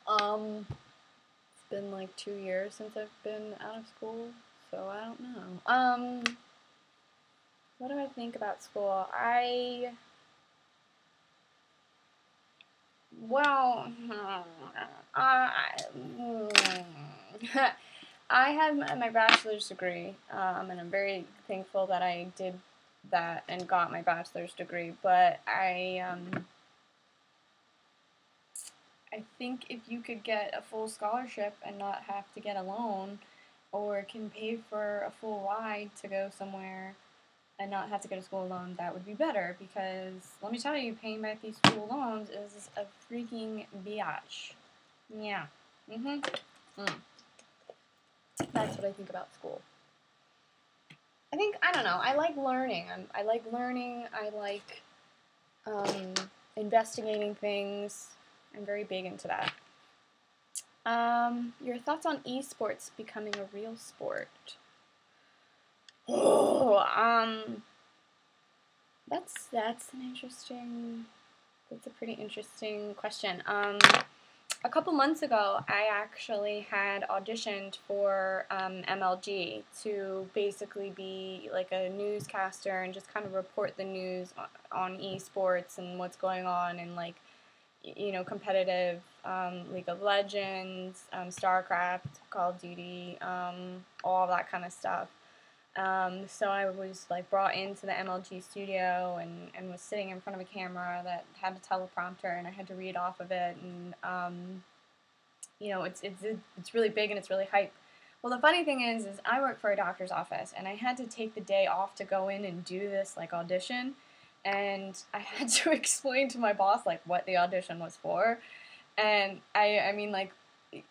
It's been like 2 years since I've been out of school, so I don't know. What do I think about school? Well, I have my bachelor's degree, and I'm very thankful that I did that and got my bachelor's degree, but I think if you could get a full scholarship and not have to get a loan, or can pay for a full ride to go somewhere and not have to get a school loan, that would be better, because let me tell you, paying back these school loans is a freaking biatch. Yeah. That's what I think about school. I don't know, I like learning. I like learning, I like investigating things. I'm very big into that. Your thoughts on esports becoming a real sport? Oh, that's a pretty interesting question. A couple months ago, I actually had auditioned for MLG to basically be like a newscaster and just kind of report the news on esports and what's going on in, like, you know, competitive League of Legends, StarCraft, Call of Duty, all that kind of stuff. So I was like brought into the MLG studio and was sitting in front of a camera that had a teleprompter, and I had to read off of it, and you know, it's really big and it's really hype. Well, the funny thing is I work for a doctor's office, and I had to take the day off to go in and do this like audition, and I had to explain to my boss like what the audition was for, and I mean, like,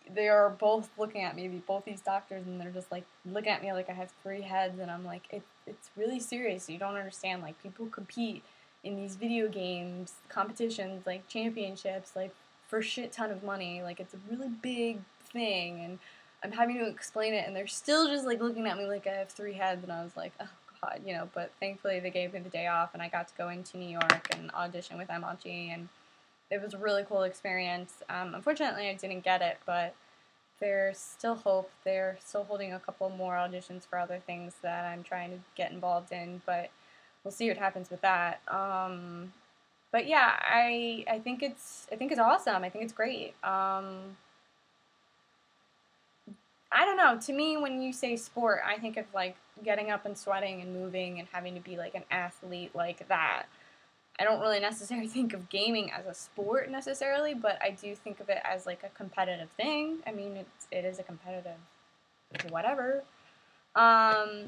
they are both looking at me, both these doctors, and they're just like looking at me like I have 3 heads, and I'm like, it's really serious. You don't understand. Like, people compete in these video games competitions, like championships, like for a shit ton of money. Like, it's a really big thing, and I'm having to explain it, and they're still just like looking at me like I have 3 heads, and I was like, oh god, you know. But thankfully they gave me the day off, and I got to go into New York and audition with MLG, and it was a really cool experience. Unfortunately, I didn't get it, but there's still hope. They're still holding a couple more auditions for other things that I'm trying to get involved in, but we'll see what happens with that. But yeah, I think it's awesome. I think it's great. I don't know. To me, when you say sport, I think of like getting up and sweating and moving and having to be like an athlete like that. I don't really necessarily think of gaming as a sport necessarily, but I do think of it as like a competitive thing. I mean, it is a competitive whatever. I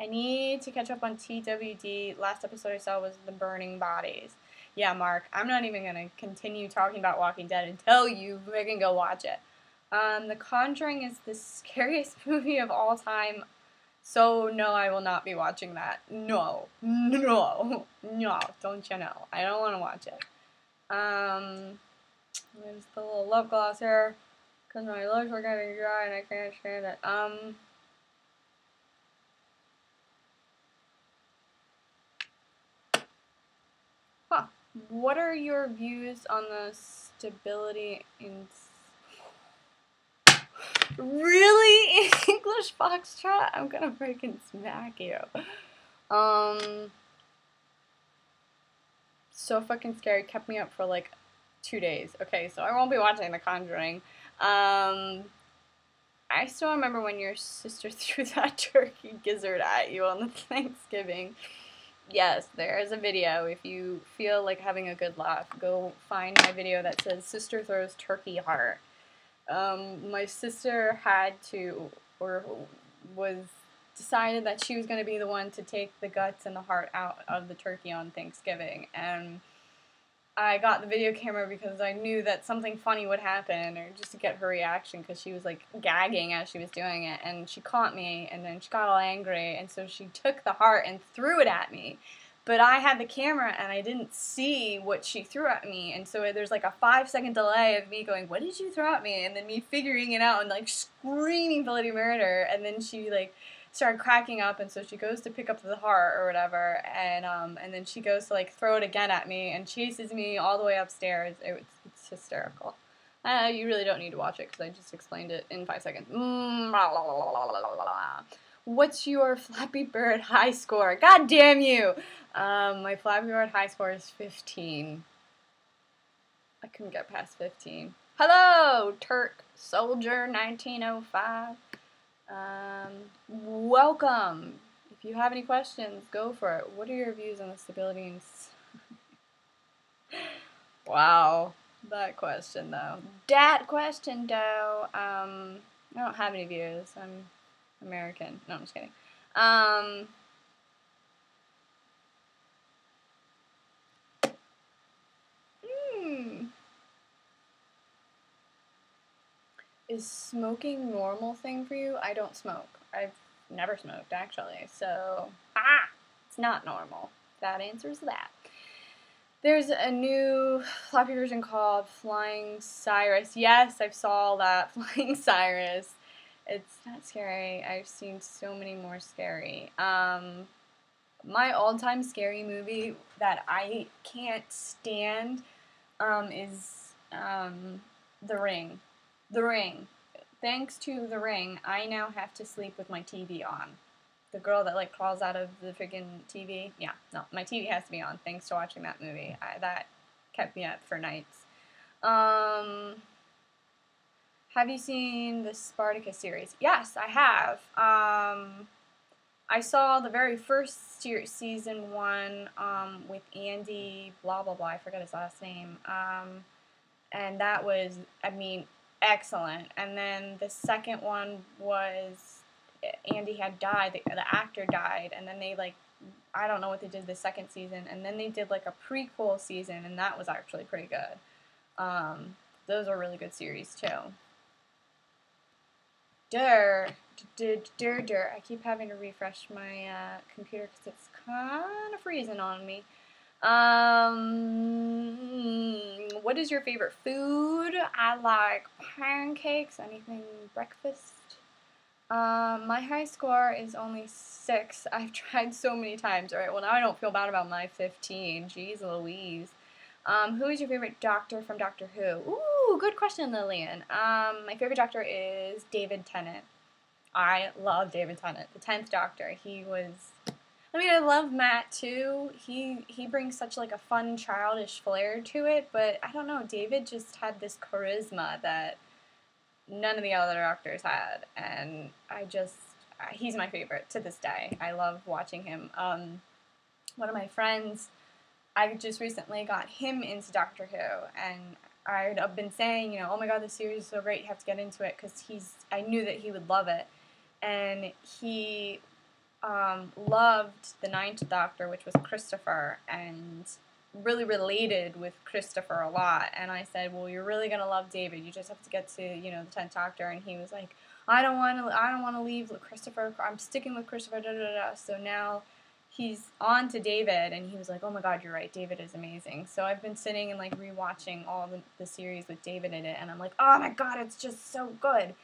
need to catch up on TWD. Last episode I saw was The Burning Bodies. Yeah, Mark, I'm not even going to continue talking about Walking Dead until you can go watch it. The Conjuring is the scariest movie of all time. So, no, I will not be watching that. No, don't you know. I don't want to watch it. There's the little lip gloss here, because my lips are getting dry and I can't stand it. What are your views on the stability in... Really? English Foxtrot? I'm gonna freaking smack you. So fucking scary. Kept me up for like 2 days. Okay, so I won't be watching The Conjuring. I still remember when your sister threw that turkey gizzard at you on the Thanksgiving. Yes, there is a video. If you feel like having a good laugh, go find my video that says "Sister throws turkey heart." My sister had to, or was decided that she was going to be the one to take the guts and the heart out of the turkey on Thanksgiving, and I got the video camera because I knew that something funny would happen, or just to get her reaction, because she was like gagging as she was doing it, and she caught me, and then she got all angry, and so she took the heart and threw it at me. But I had the camera and I didn't see what she threw at me, and so there's like a 5-second delay of me going, "What did you throw at me?" and then me figuring it out and like screaming bloody murder, and then she like started cracking up, and so she goes to pick up the heart or whatever, and then she goes to like throw it again at me and chases me all the way upstairs. It's hysterical. You really don't need to watch it because I just explained it in 5 seconds. What's your Flappy Bird high score? God damn you! My Flappy Bird high score is 15. I couldn't get past 15. Hello, Turk Soldier 1905. Welcome. If you have any questions, go for it. What are your views on the stability and... Wow, that question though. I don't have any views. I'm American. No, I'm just kidding. Is smoking normal thing for you? I don't smoke. I've never smoked, actually. So, it's not normal. That answers that. There's a new floppy version called Flying Cyrus. Yes, I saw that. Flying Cyrus. It's not scary. I've seen so many more scary. My all-time scary movie that I can't stand is The Ring. The Ring. Thanks to The Ring, I now have to sleep with my TV on. The girl that like crawls out of the freaking TV. Yeah, no, my TV has to be on. Thanks to watching that movie. That kept me up for nights. Have you seen the Spartacus series? Yes, I have. I saw the very first season 1 with Andy blah blah blah. I forgot his last name. And that was, I mean, excellent. And then the second one was Andy had died, the actor died, and then they like, I don't know what they did the second season, and then they did like a prequel season, and that was actually pretty good. Those are really good series too. I keep having to refresh my computer because it's kind of freezing on me. What is your favorite food? I like pancakes, anything breakfast. My high score is only 6. I've tried so many times. Alright, well now I don't feel bad about my 15. Jeez Louise. Who is your favorite doctor from Doctor Who? Ooh, good question, Lillian. My favorite doctor is David Tennant. I love David Tennant, the 10th Doctor. He was... I mean, I love Matt too. He brings such like a fun, childish flair to it, but I don't know, David just had this charisma that none of the other doctors had, and he's my favorite to this day. I love watching him. One of my friends, I just recently got him into Doctor Who, and I've been saying, you know, oh my god, this series is so great, you have to get into it, because I knew that he would love it, and he loved the 9th Doctor, which was Christopher, and really related with Christopher a lot. And I said, well, you're really gonna love David. You just have to get to, you know, the 10th Doctor. And he was like, I don't want to leave Christopher. I'm sticking with Christopher. Da, da, da. So now he's on to David, and he was like, oh my god, you're right. David is amazing. So I've been sitting and like rewatching all the series with David in it, and I'm like, oh my god, it's just so good.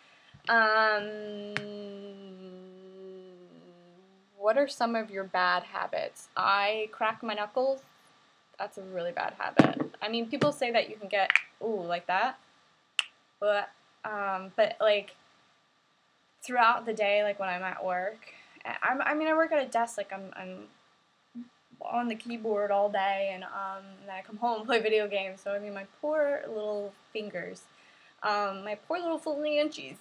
What are some of your bad habits? I crack my knuckles. That's a really bad habit. I mean, people say that you can get, ooh, like that. But like, throughout the day, like when I'm at work, I mean, I work at a desk, like I'm on the keyboard all day, and then I come home and play video games, so I mean, my poor little fingers, my poor little phalanges,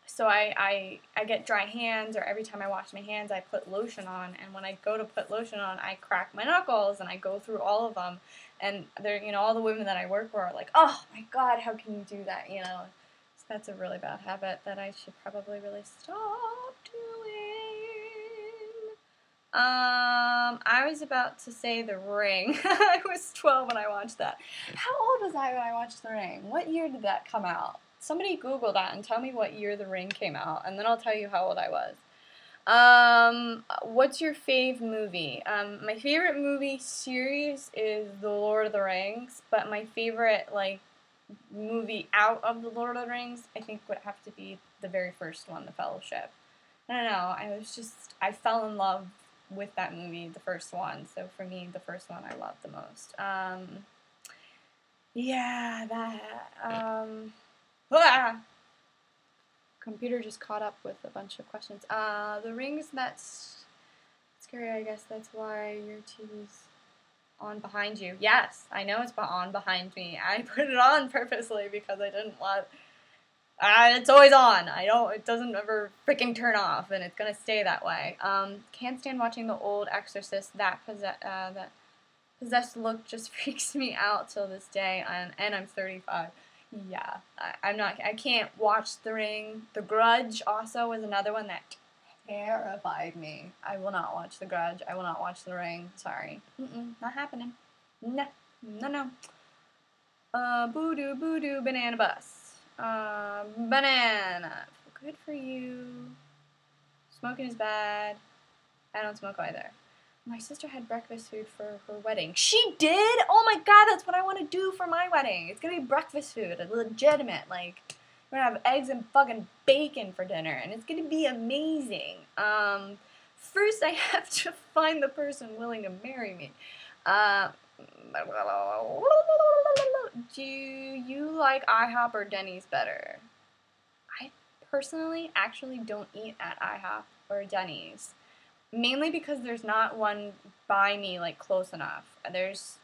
so I get dry hands, or every time I wash my hands, I put lotion on, and when I go to put lotion on, I crack my knuckles, and I go through all of them, and they're, you know, all the women that I work for are like, oh my god, how can you do that, you know? So that's a really bad habit that I should probably really stop doing. I was about to say The Ring. I was 12 when I watched that. How old was I when I watched The Ring? What year did that come out? Somebody Google that and tell me what year The Ring came out, and then I'll tell you how old I was. What's your fave movie? My favorite movie series is The Lord of the Rings, but my favorite, like, movie out of The Lord of the Rings, I think would have to be the very first one, The Fellowship. I don't know, I fell in love with that movie, the first one, so for me, the first one I loved the most. Yeah, computer just caught up with a bunch of questions. The rings, that's scary, I guess that's why your TV's on behind you. Yes, I know it's on behind me. I put it on purposely because I didn't want... it's always on. It doesn't ever freaking turn off, and it's gonna stay that way. Can't stand watching the old Exorcist. That possessed look just freaks me out till this day, and I'm 35. Yeah, I can't watch The Ring. The Grudge also was another one that terrified me. I will not watch The Grudge. I will not watch The Ring. Sorry. Not happening. No. Boo-doo, boo-doo, banana bus. Banana. Good for you. Smoking is bad. I don't smoke either. My sister had breakfast food for her wedding. She did? Oh my god, that's what I want to do for my wedding. It's gonna be breakfast food, legitimate. Like, we're gonna have eggs and fucking bacon for dinner, and it's gonna be amazing. First I have to find the person willing to marry me. Do you like IHOP or Denny's better? I personally actually don't eat at IHOP or Denny's. Mainly because there's not one by me, like, close enough. There's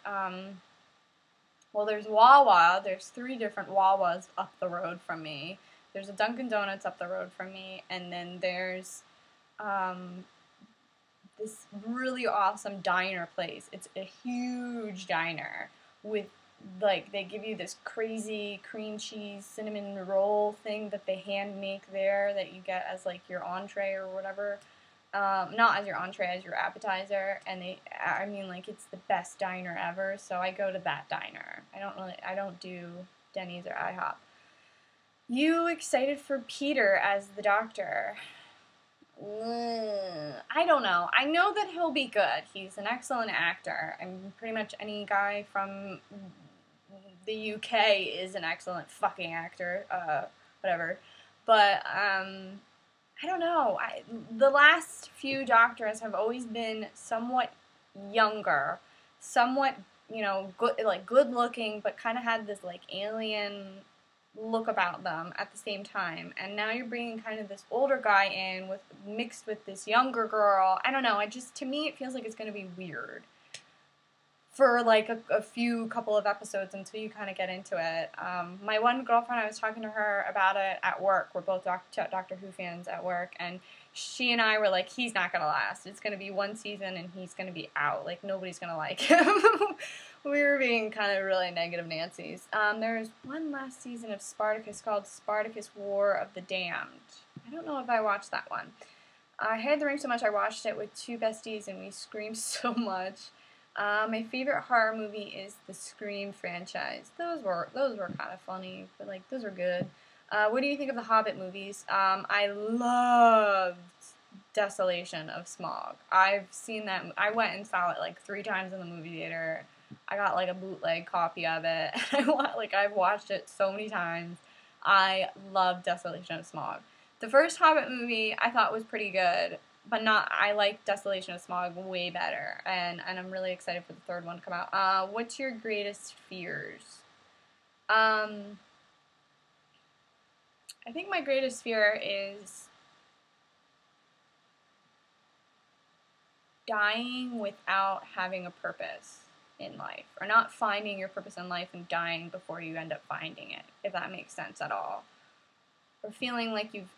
Wawa. There's 3 different Wawas up the road from me. There's a Dunkin' Donuts up the road from me, and then there's this really awesome diner place. It's a huge diner with, like, they give you this crazy cream cheese cinnamon roll thing that they hand make there that you get as, like, your entree or whatever. Not as your entree, as your appetizer, and I mean, like, it's the best diner ever, so I go to that diner. I don't do Denny's or IHOP. You excited for Peter as the Doctor? I don't know. I know that he'll be good. He's an excellent actor, and pretty much any guy from the UK is an excellent fucking actor, whatever, but, I don't know. The last few Doctors have always been somewhat younger, somewhat, you know, good looking, but kind of had this, like, alien look about them at the same time. And now you're bringing kind of this older guy in mixed with this younger girl. I don't know. To me, it feels like it's going to be weird for, like, a couple of episodes until you kind of get into it. My one girlfriend, I was talking to her about it at work. We're both Doctor Who fans at work, and she and I were like, he's not going to last. It's going to be 1 season, and he's going to be out. Like, nobody's going to like him. We were being kind of really negative Nancy's. There's one last season of Spartacus called Spartacus War of the Damned. I don't know if I watched that one. I hated The Ring so much, I watched it with 2 besties, and we screamed so much. My favorite horror movie is the Scream franchise. Those were kind of funny, but, like, those were good. What do you think of the Hobbit movies? I loved Desolation of Smaug. I've seen that. I went and saw it, like, 3 times in the movie theater. I got, like, a bootleg copy of it. And I've watched it so many times. I love Desolation of Smaug. The first Hobbit movie I thought was pretty good. but not, I like Desolation of Smog way better, and I'm really excited for the third one to come out. What's your greatest fears? I think my greatest fear is dying without having a purpose in life, or not finding your purpose in life and dying before you end up finding it, if that makes sense at all. Or feeling like you've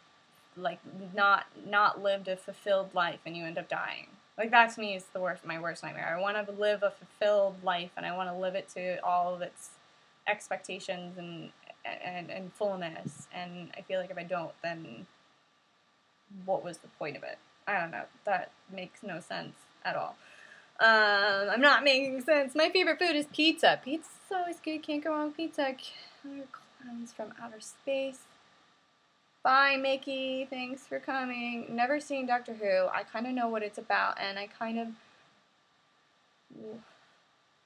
not lived a fulfilled life and you end up dying. Like, that to me is my worst nightmare. I want to live a fulfilled life, and I want to live it to all of its expectations and fullness, and I feel like if I don't, then what was the point of it? I don't know. That makes no sense at all. I'm not making sense. My favorite food is pizza. Pizza's always good. Can't go wrong with pizza. Clowns from outer space. Bye, Mickey. Thanks for coming. Never seen Doctor Who. I kind of know what it's about, and I kind of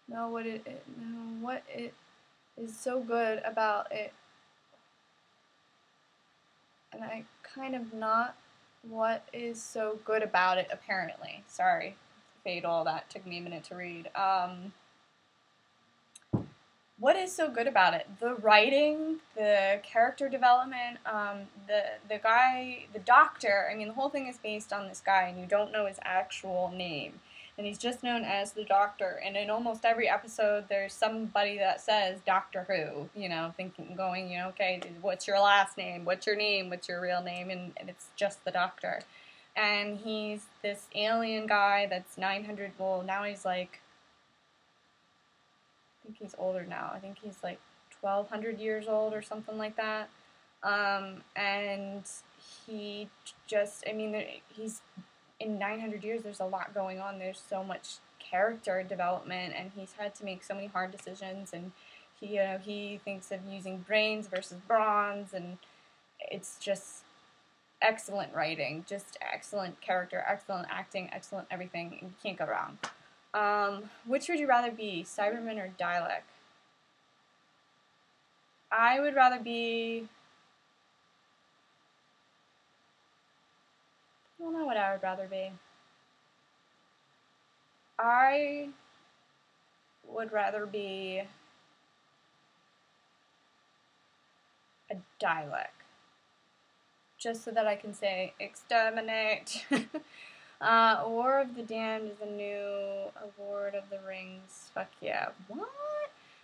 know what it is so good about it, and I kind of not what is so good about it, apparently. Sorry. Fade all that. Took me a minute to read. What is so good about it? The writing, the character development, the guy, the doctor. I mean, the whole thing is based on this guy, and you don't know his actual name. And he's just known as the Doctor. And in almost every episode, there's somebody that says Doctor Who, you know, going, you know, okay, what's your last name? What's your name? What's your real name? And it's just the Doctor. And he's this alien guy that's 900, well, now he's like, I think he's older now. I think he's like 1,200 years old or something like that. And he just, I mean, he's, in 900 years, there's a lot going on. There's so much character development, and he's had to make so many hard decisions, and he, you know, he thinks of using brains versus bronze, and it's just excellent writing, just excellent character, excellent acting, excellent everything. You can't go wrong. Which would you rather be, Cyberman or Dalek? I would rather be... I don't know what I would rather be. I would rather be a Dalek. Just so that I can say, exterminate. War of the Damned is a new Lord of the Rings. Fuck yeah. What?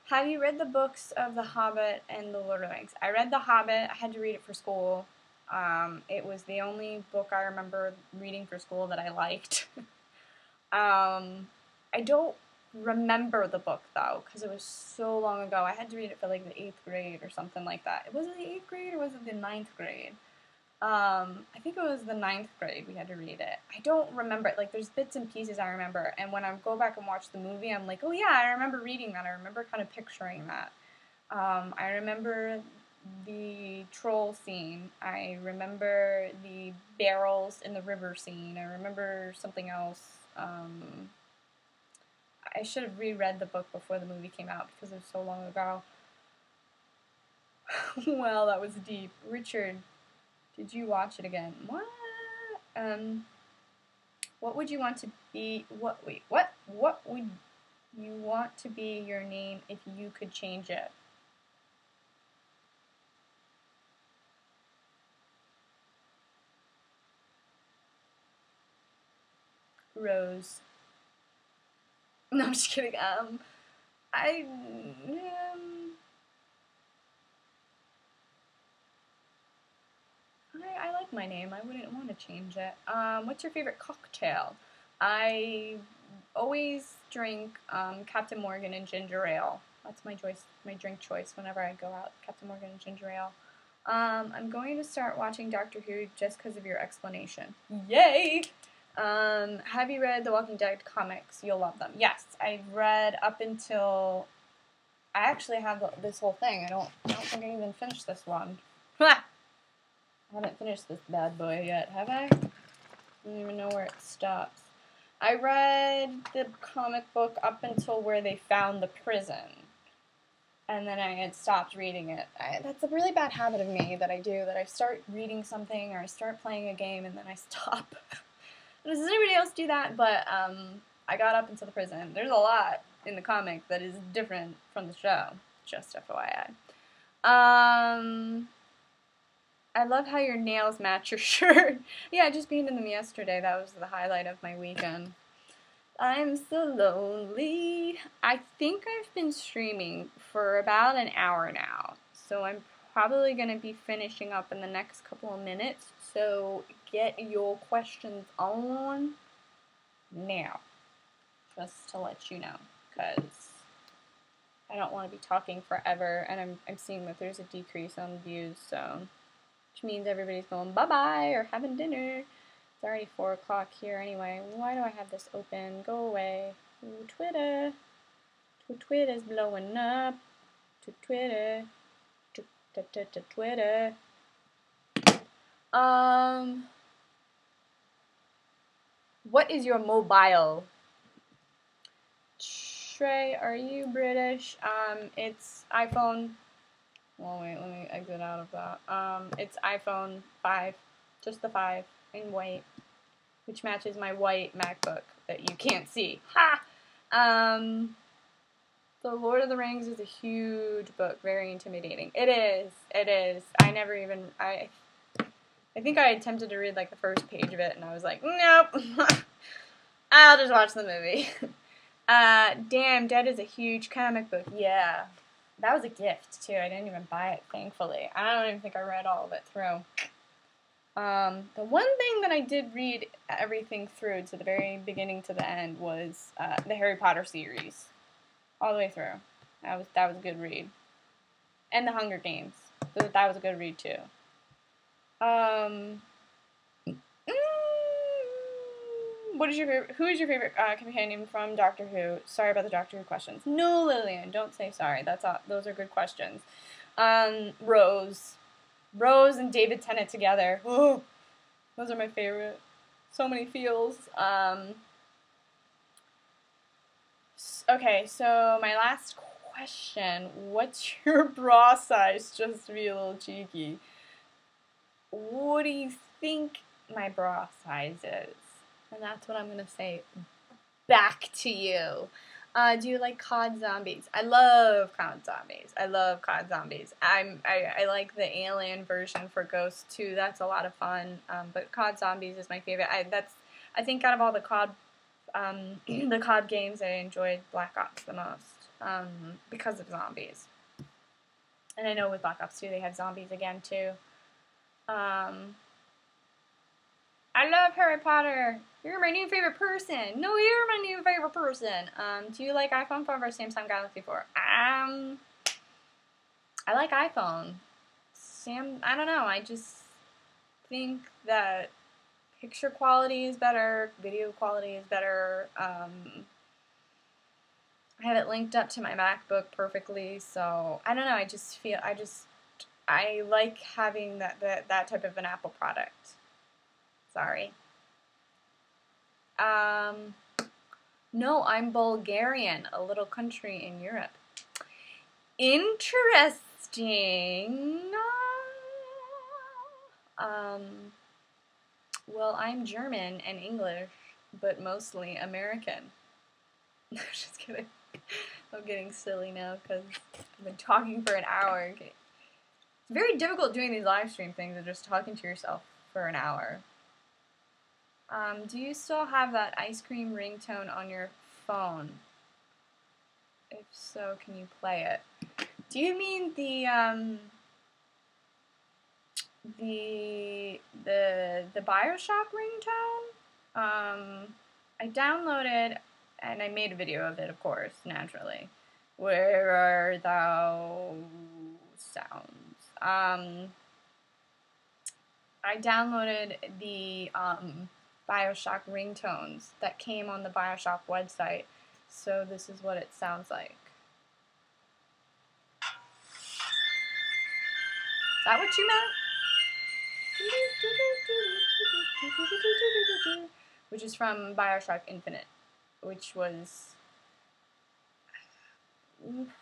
Have you read the books of The Hobbit and The Lord of the Rings? I read The Hobbit. I had to read it for school. It was the only book I remember reading for school that I liked. I don't remember the book, though, because it was so long ago. I had to read it for, like, the 8th grade or something like that. Was it the 8th grade or was it the 9th grade? I think it was the 9th grade we had to read it. I don't remember it. Like, there's bits and pieces I remember, and when I go back and watch the movie, I'm like, oh yeah, I remember reading that. I remember kind of picturing that. I remember the troll scene. I remember the barrels in the river scene. I remember something else. I should have reread the book before the movie came out because it was so long ago. Well, that was deep. Richard, did you watch it again? What? What would you want to be? What would you want to be your name if you could change it? Rose. No, I'm just kidding. I like my name. I wouldn't want to change it. What's your favorite cocktail? I always drink Captain Morgan and ginger ale. That's my drink choice whenever I go out. Captain Morgan and ginger ale. I'm going to start watching Doctor Who just because of your explanation. Yay! Have you read the Walking Dead comics? You'll love them. Yes, I've read up until... I actually have this whole thing. I don't think I even finished this one. I haven't finished this bad boy yet, have I? I don't even know where it stops. I read the comic book up until where they found the prison. And then I had stopped reading it. That's a really bad habit of me that I do, that I start reading something or I start playing a game and then I stop. Does anybody else do that? But I got up into the prison. There's a lot in the comic that is different from the show. Just FYI. I love how your nails match your shirt. Yeah, I just painted them yesterday. That was the highlight of my weekend. I'm so lonely. I think I've been streaming for about an hour now. So I'm probably going to be finishing up in the next couple of minutes. So get your questions on now. Just to let you know. Because I don't want to be talking forever. And I'm seeing that there's a decrease on views. So, which means everybody's going bye-bye or having dinner. It's already 4 o'clock here anyway. Why do I have this open? Go away. Ooh, Twitter. Twitter's blowing up. Twitter. Twitter. What is your mobile? Trey, are you British? It's iPhone. Well, wait, let me exit out of that. It's iPhone 5. Just the 5 in white. Which matches my white MacBook that you can't see. Ha! The Lord of the Rings is a huge book, very intimidating. It is. It is. I never even, I think I attempted to read like the first page of it and I was like, nope. I'll just watch the movie. Damn, Dead is a huge comic book. Yeah. That was a gift too. I didn't even buy it, thankfully. I don't even think I read all of it through. The one thing that I did read everything through to the very beginning to the end was the Harry Potter series. All the way through. That was a good read. And the Hunger Games. That was a good read too. What is your favorite? Who is your favorite companion from Doctor Who? Sorry about the Doctor Who questions. No, Lillian, don't say sorry. That's all. Those are good questions. Rose and David Tennant together. Oh, those are my favorite. So many feels. Okay, so my last question. What's your bra size? Just to be a little cheeky. What do you think my bra size is? And that's what I'm going to say back to you. Do you like COD Zombies? I love COD Zombies. I love COD Zombies. I like the Alien version for Ghost 2. That's a lot of fun. But COD Zombies is my favorite. I think out of all the COD games, I enjoyed Black Ops the most because of zombies. And I know with Black Ops 2 they have zombies again too. I love Harry Potter. You're my new favorite person. No, you're my new favorite person. Do you like iPhone 5 or Samsung Galaxy 4? I like iPhone. I don't know. I just think that picture quality is better, video quality is better. I have it linked up to my MacBook perfectly, so I don't know. I like having that type of an Apple product. Sorry. No, I'm Bulgarian, a little country in Europe. Interesting. Well, I'm German and English, but mostly American. Just kidding. I'm getting silly now because I've been talking for an hour. It's very difficult doing these live stream things and just talking to yourself for an hour. Do you still have that ice cream ringtone on your phone? If so, can you play it? Do you mean the BioShock ringtone? I downloaded and I made a video of it, of course, naturally. Where are thou sounds? I downloaded the BioShock ringtones that came on the BioShock website, so this is what it sounds like. Is that what you meant? Which is from BioShock Infinite, which was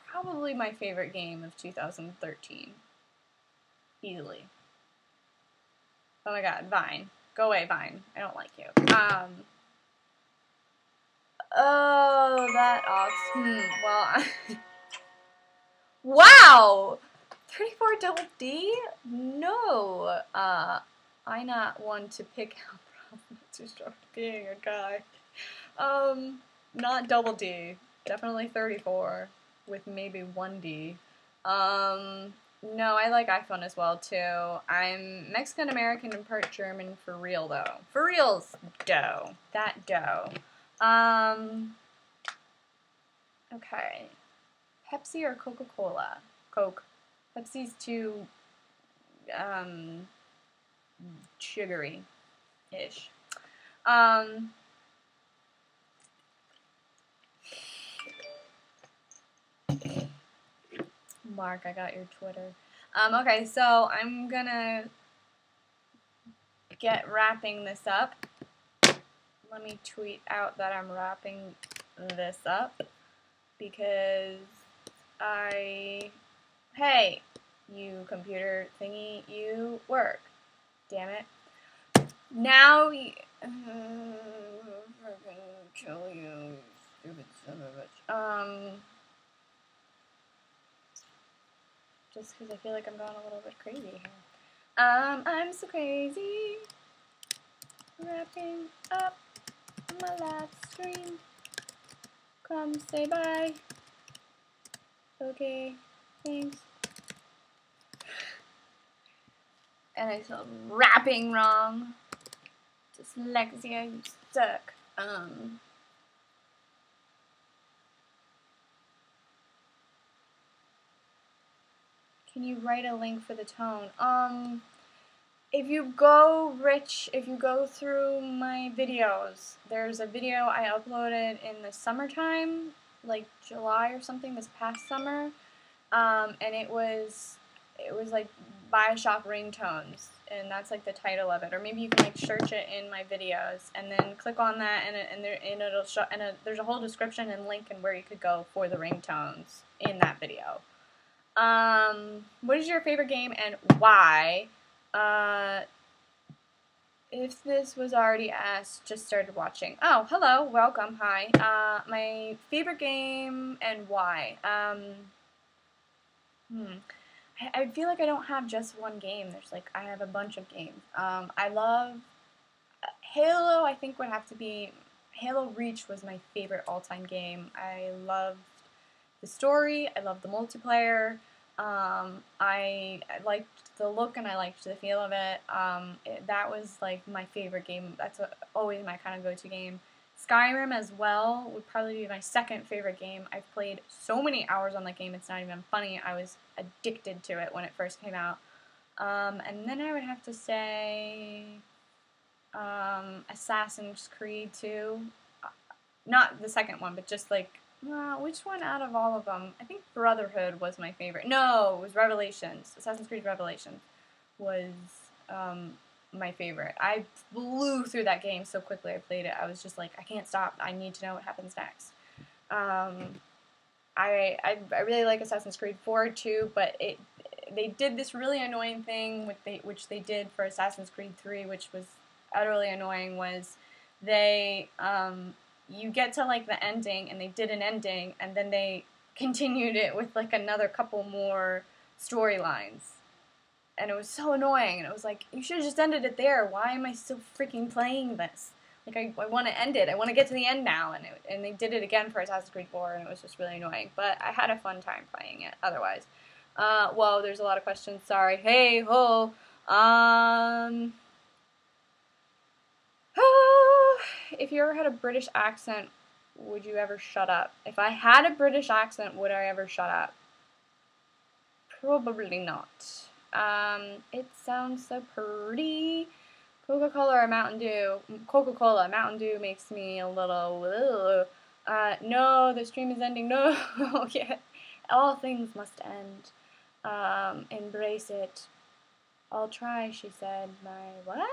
probably my favorite game of 2013. Easily. Oh my god, Vine. Go away, Vine. I don't like you. Oh, that ox. Well, wow! 34 double D? No. I not one to pick out problems to start being a guy. Not double D. Definitely 34 with maybe 1D. No, I like iPhone as well too. I'm Mexican American and part German for real though. For reals, dough. That dough. Okay. Pepsi or Coca-Cola? Coke. Pepsi's too, sugary-ish. Mark, I got your Twitter. Okay, so I'm gonna get wrapping this up. Let me tweet out that I'm wrapping this up because hey, you computer thingy, you work. Damn it. Now, freaking kill you, stupid son of a bitch. Just because I feel like I'm going a little bit crazy here. I'm so crazy. Wrapping up my live stream. Come say bye. Okay, thanks. And I spelled rapping wrong. Dyslexia, you suck. Can you write a link for the tone? If you go through my videos, there's a video I uploaded in the summertime, like July or something, this past summer, and it was like Bioshock ringtones, and that's like the title of it. Or maybe you can like search it in my videos, and then click on that, and it'll show, and there's a whole description and link and where you could go for the ringtones in that video. What is your favorite game and why? If this was already asked, just started watching. Oh, hello, welcome, hi. My favorite game and why? I feel like I don't have just one game. There's like, I have a bunch of games. I love Halo. I think would have to be Halo Reach was my favorite all-time game. I loved the story. I loved the multiplayer. I liked the look and I liked the feel of it. That was like my favorite game. That's always my kind of go-to game. Skyrim as well would probably be my second favorite game. I've played so many hours on that game, it's not even funny. I was addicted to it when it first came out. And then I would have to say Assassin's Creed 2. Not the second one, but just like, which one out of all of them? I think Brotherhood was my favorite. No, it was Revelations. Assassin's Creed Revelations was my favorite. I blew through that game so quickly. I played it. I was just like, I can't stop. I need to know what happens next. I really like Assassin's Creed 4 too, but they did this really annoying thing which they did for Assassin's Creed 3, which was utterly annoying. Was they you get to like the ending, and they did an ending, and then they continued it with like another couple more storylines. And it was so annoying, and it was like, you should have just ended it there. Why am I still freaking playing this? Like, I want to end it. I want to get to the end now, and they did it again for Assassin's Creed 4, and it was just really annoying. But I had a fun time playing it, otherwise. Whoa, there's a lot of questions, sorry. Hey, ho, if you ever had a British accent, would you ever shut up? If I had a British accent, would I ever shut up? Probably not. It sounds so pretty. Coca-Cola or Mountain Dew? Coca-Cola. Mountain Dew makes me a little, no, the stream is ending. No, yeah. All things must end. Embrace it. I'll try, she said. My what?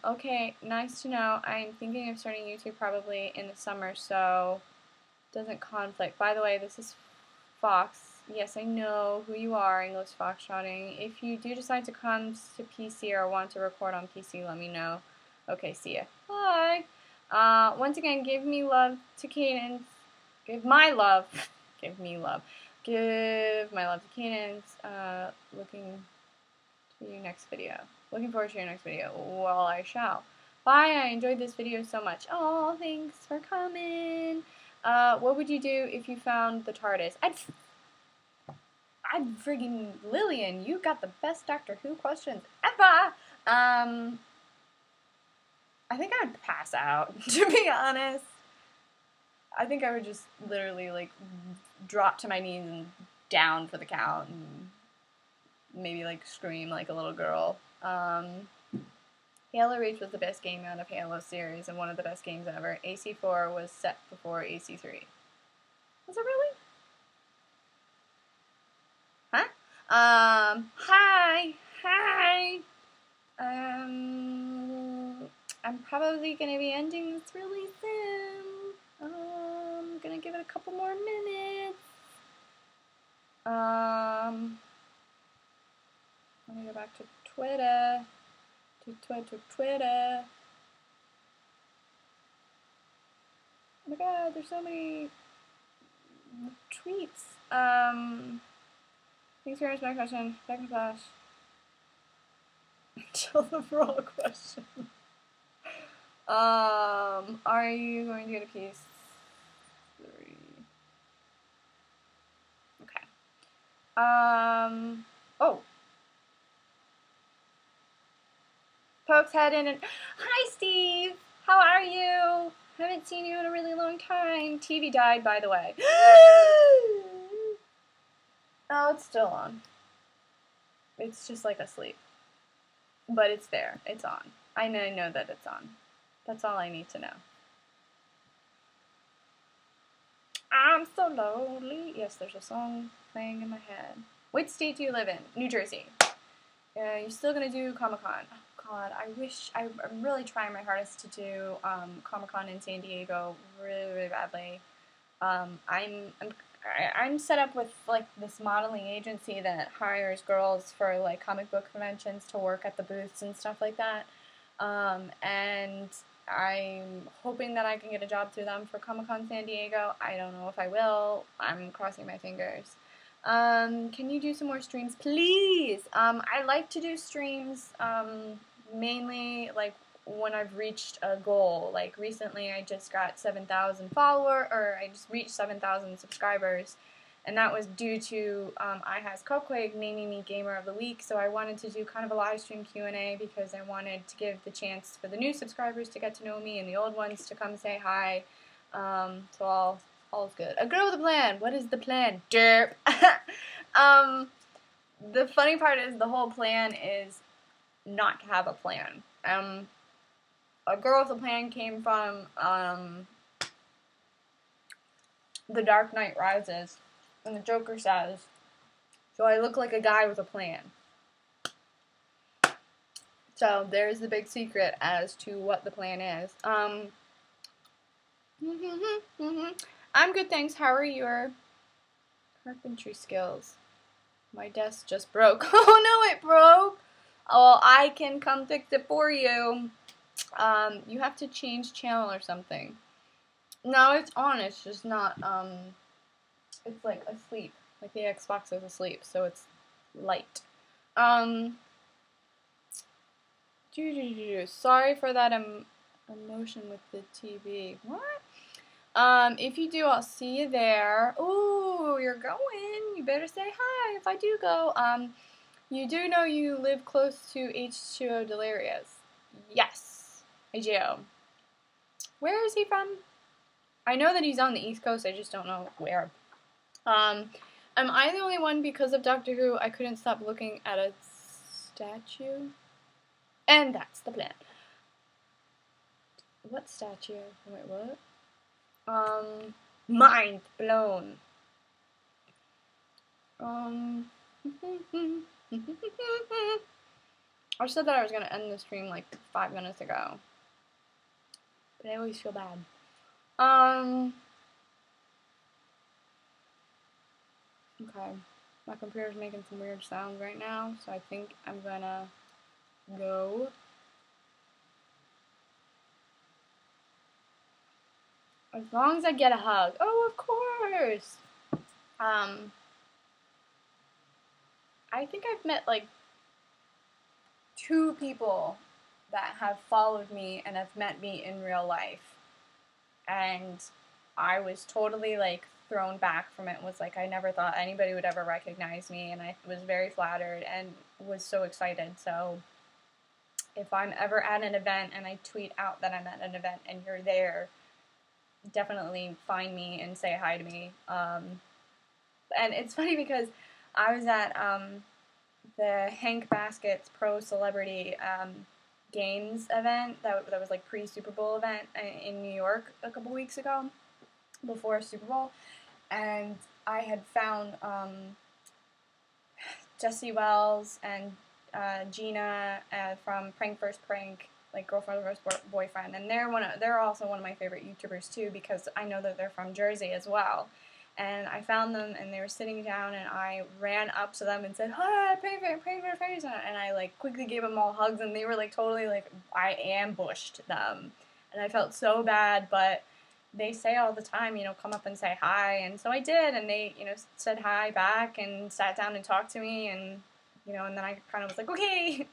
Okay, nice to know. I'm thinking of starting YouTube probably in the summer, so doesn't conflict. By the way, this is Fox. Yes, I know who you are, English Foxtrotting. If you do decide to come to PC or want to record on PC, let me know. Okay, see ya. Bye. Once again, give me love to Cadence. Give my love. Give me love. Give my love to Cadence. Looking to your next video. Looking forward to your next video. Well, I shall. Bye. I enjoyed this video so much. Oh, thanks for coming. What would you do if you found the TARDIS? I'd friggin' Lillian, you got the best Doctor Who questions ever! I think I would pass out, to be honest. I think I would just literally, like, drop to my knees and down for the count and maybe, like, scream like a little girl. Halo Reach was the best game out of Halo series and one of the best games ever. AC4 was set before AC3. Was it really? Huh? Hi! I'm probably gonna be ending this really soon. I'm gonna give it a couple more minutes. Let me go back to Twitter. Twitter. Oh my god, there's so many tweets. Thanks for answering my question. Second flash. Until the raw question. Are you going to get a piece? 3. Okay. Oh. Pokes head in and hi Steve! How are you? Haven't seen you in a really long time. TV died, by the way. Oh, it's still on. It's just like asleep. But it's there. It's on. I know that it's on. That's all I need to know. I'm so lonely. Yes, there's a song playing in my head. Which state do you live in? New Jersey. You're still gonna do Comic-Con. Oh God, I'm really trying my hardest to do Comic-Con in San Diego really badly. I'm set up with like this modeling agency that hires girls for like comic book conventions to work at the booths and stuff like that. And I'm hoping that I can get a job through them for Comic-Con San Diego. I don't know if I will. I'm crossing my fingers. Can you do some more streams, please? I like to do streams, mainly, like, when I've reached a goal. Like, recently I just got 7,000 I just reached 7,000 subscribers, and that was due to, iHas Coquig naming me Gamer of the Week, so I wanted to do kind of a live stream Q&A because I wanted to give the chance for the new subscribers to get to know me and the old ones to come say hi, so all's good. A girl with a plan. What is the plan? Derp. The funny part is the whole plan is not to have a plan. A girl with a plan came from The Dark Knight Rises, and the Joker says, "So I look like a guy with a plan." So there's the big secret as to what the plan is. I'm good, thanks. How are your carpentry skills? My desk just broke. Oh no, it broke! Oh, I can come fix it for you. You have to change channel or something. No, it's on, it's just not, it's like asleep. Like the Xbox is asleep, so it's light. Sorry for that emotion with the TV. What? If you do, I'll see you there. Ooh, you're going. You better say hi if I do go. You do know you live close to H2O Delirious. Yes, I do. Where is he from? I know that he's on the East Coast, I just don't know where. Am I the only one, because of Doctor Who, I couldn't stop looking at a statue? And that's the plan. What statue? Wait, what? Mind blown. I said that I was gonna end the stream like 5 minutes ago, but I always feel bad. Okay. My computer's making some weird sounds right now, so I think I'm gonna go. As long as I get a hug. Oh, of course! I think I've met, like, 2 people that have followed me and have met me in real life. And I was totally, like, thrown back from it. Was like, I never thought anybody would ever recognize me, and I was very flattered and was so excited. So if I'm ever at an event and I tweet out that I'm at an event and you're there, definitely find me and say hi to me. And it's funny because I was at the Hank Baskett's Pro Celebrity Games event that was like pre-Super Bowl event in New York a couple weeks ago, before Super Bowl, and I had found Jesse Wells and Gina from Prank First Prank, like Girlfriend First Boyfriend, and they're also one of my favorite YouTubers too, because I know that they're from Jersey as well. And I found them, and they were sitting down, and I ran up to them and said, "Hi, pray for face," and I like quickly gave them all hugs, and they were like totally like, I ambushed them, and I felt so bad, but they say all the time, you know, come up and say hi, and so I did, and they, you know, said hi back and sat down and talked to me, and you know, and then I kind of was like, okay,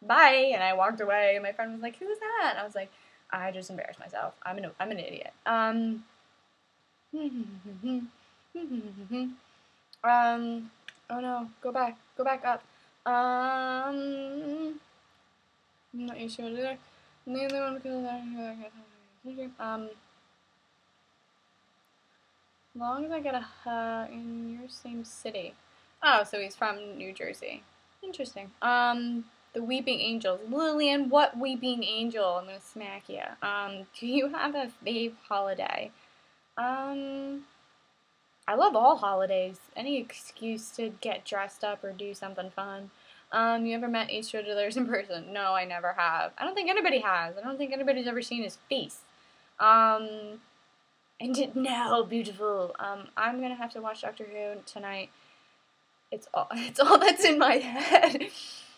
bye, and I walked away, and my friend was like, who's that? And I was like, I just embarrassed myself. I'm an idiot. Oh no, go back up. I'm not even sure either. As long as I get a in your same city. Oh, so he's from New Jersey. Interesting. The Weeping Angels. Lillian, what Weeping Angel? I'm gonna smack you. Do you have a fave holiday? I love all holidays. Any excuse to get dressed up or do something fun. You ever met Ace Schroders in person? No, I never have. I don't think anybody has. I don't think anybody's ever seen his face. And no, beautiful. I'm gonna have to watch Doctor Who tonight. It's all that's in my head.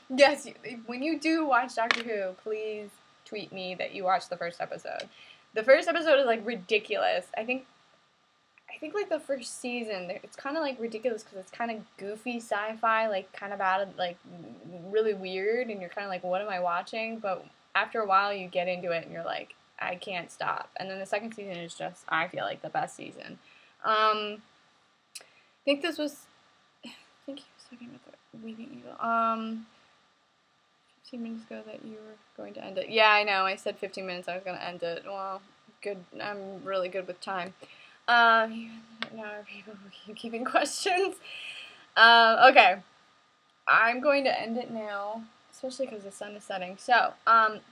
Yes, when you do watch Doctor Who, please tweet me that you watched the first episode. The first episode is like ridiculous. I think like the first season, it's kind of like ridiculous because it's kind of goofy sci-fi, like kind of out of, like, really weird, and you're kind of like, what am I watching? But after a while you get into it and you're like, I can't stop. And then the second season is just, I feel like, the best season. I think he was talking about the Weeping Eagle. 15 minutes ago that you were going to end it. Yeah, I know, I said 15 minutes I was going to end it. Well, good, I'm really good with time. Now are people who keep keeping questions? Okay. I'm going to end it now, especially because the sun is setting. So,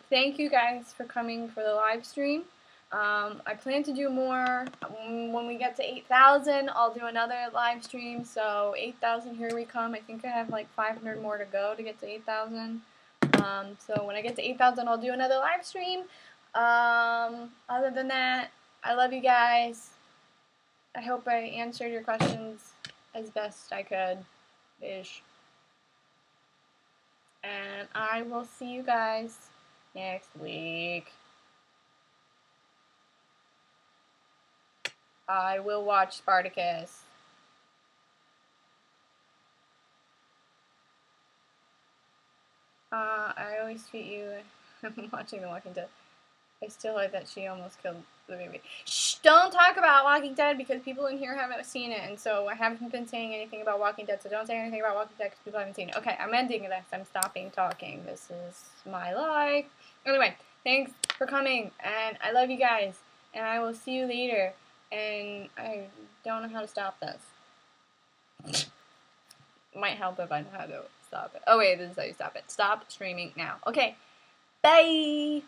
thank you guys for coming for the live stream. I plan to do more. When we get to 8,000, I'll do another live stream. So, 8,000, here we come. I think I have like 500 more to go to get to 8,000. So when I get to 8,000, I'll do another live stream. Other than that, I love you guys. I hope I answered your questions as best I could-ish. And I will see you guys next week. I will watch Spartacus. I always tweet you. I'm watching The Walking Dead. I still like that she almost killed the baby. Shh! Don't talk about Walking Dead because people in here haven't seen it, and so I haven't been saying anything about Walking Dead, so don't say anything about Walking Dead because people haven't seen it. Okay, I'm ending this. I'm stopping talking. This is my life. Anyway, thanks for coming, and I love you guys, and I will see you later, and I don't know how to stop this. Might help if I know how to stop it. Oh wait, this is how you stop it. Stop streaming now. Okay, bye!